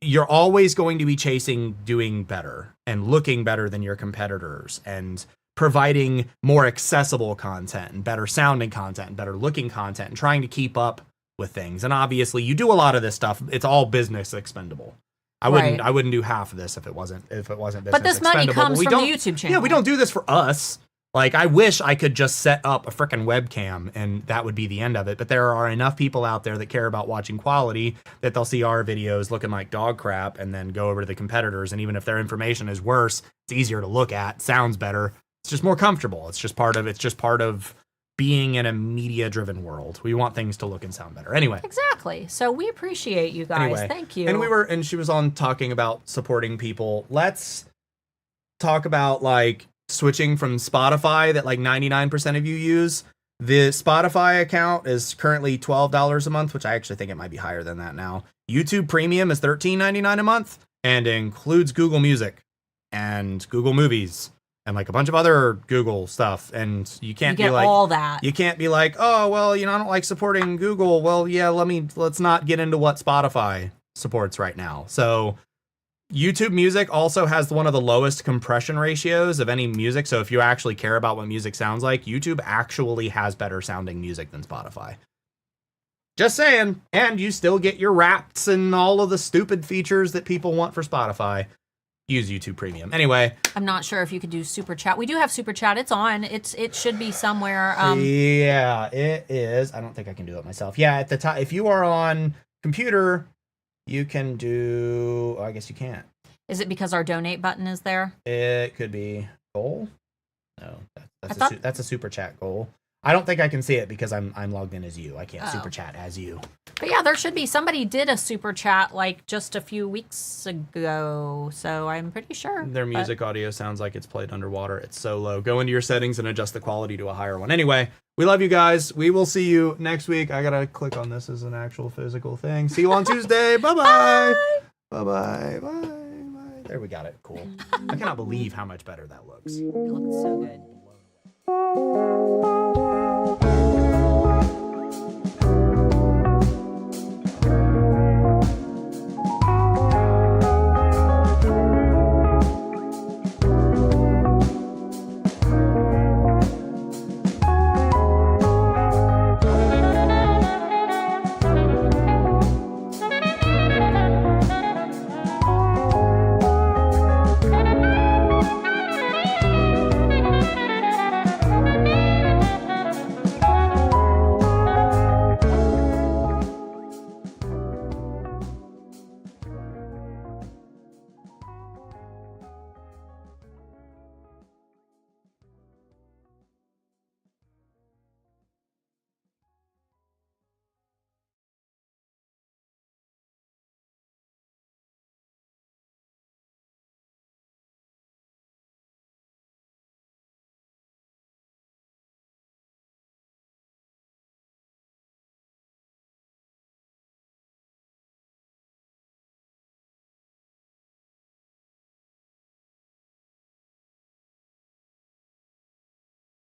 you're always going to be chasing doing better and looking better than your competitors and providing more accessible content and better sounding content and better looking content and trying to keep up with things. And obviously you do a lot of this stuff. It's all business expendable. I wouldn't do half of this if it wasn't business expendable. But this money comes from the YouTube channel. Yeah, we don't do this for us. Like, I wish I could just set up a frickin' webcam and that would be the end of it. But there are enough people out there that care about watching quality that they'll see our videos looking like dog crap and then go over to the competitors. And even if their information is worse, it's easier to look at, sounds better. It's just more comfortable. It's just part of being in a media-driven world. We want things to look and sound better. Anyway. Exactly. So we appreciate you guys. Anyway, thank you. And she was on talking about supporting people. Let's talk about like switching from Spotify that like 99% of you use. The Spotify account is currently $12 a month, which I actually think it might be higher than that now. YouTube Premium is $13.99 a month and includes Google Music and Google Movies and like a bunch of other Google stuff. And you can't be like all that. You can't be like, oh, well, I don't like supporting Google. Well, yeah, let's not get into what Spotify supports right now. So YouTube Music also has one of the lowest compression ratios of any music. So if you actually care about what music sounds like, YouTube actually has better sounding music than Spotify. Just saying. And you still get your raps and all of the stupid features that people want for Spotify. Use YouTube Premium. Anyway. I'm not sure if you could do Super Chat. We do have Super Chat. It's on. It should be somewhere. Yeah, it is. I don't think I can do it myself. Yeah, at the top, if you are on computer, you can do, I guess you can't. Is it because our donate button is there? It could be goal. No, thought- that's a super chat goal. I don't think I can see it because I'm logged in as you. I can't Oh. super chat as you. But yeah, there should be. Somebody did a super chat like just a few weeks ago, so I'm pretty sure. Their music audio sounds like it's played underwater. It's so low. Go into your settings and adjust the quality to a higher one. Anyway, we love you guys. We will see you next week. I gotta click on this as an actual physical thing. See you on Tuesday. Bye-bye. Bye-bye. Bye. There, we got it. Cool. I cannot believe how much better that looks. It looks so good.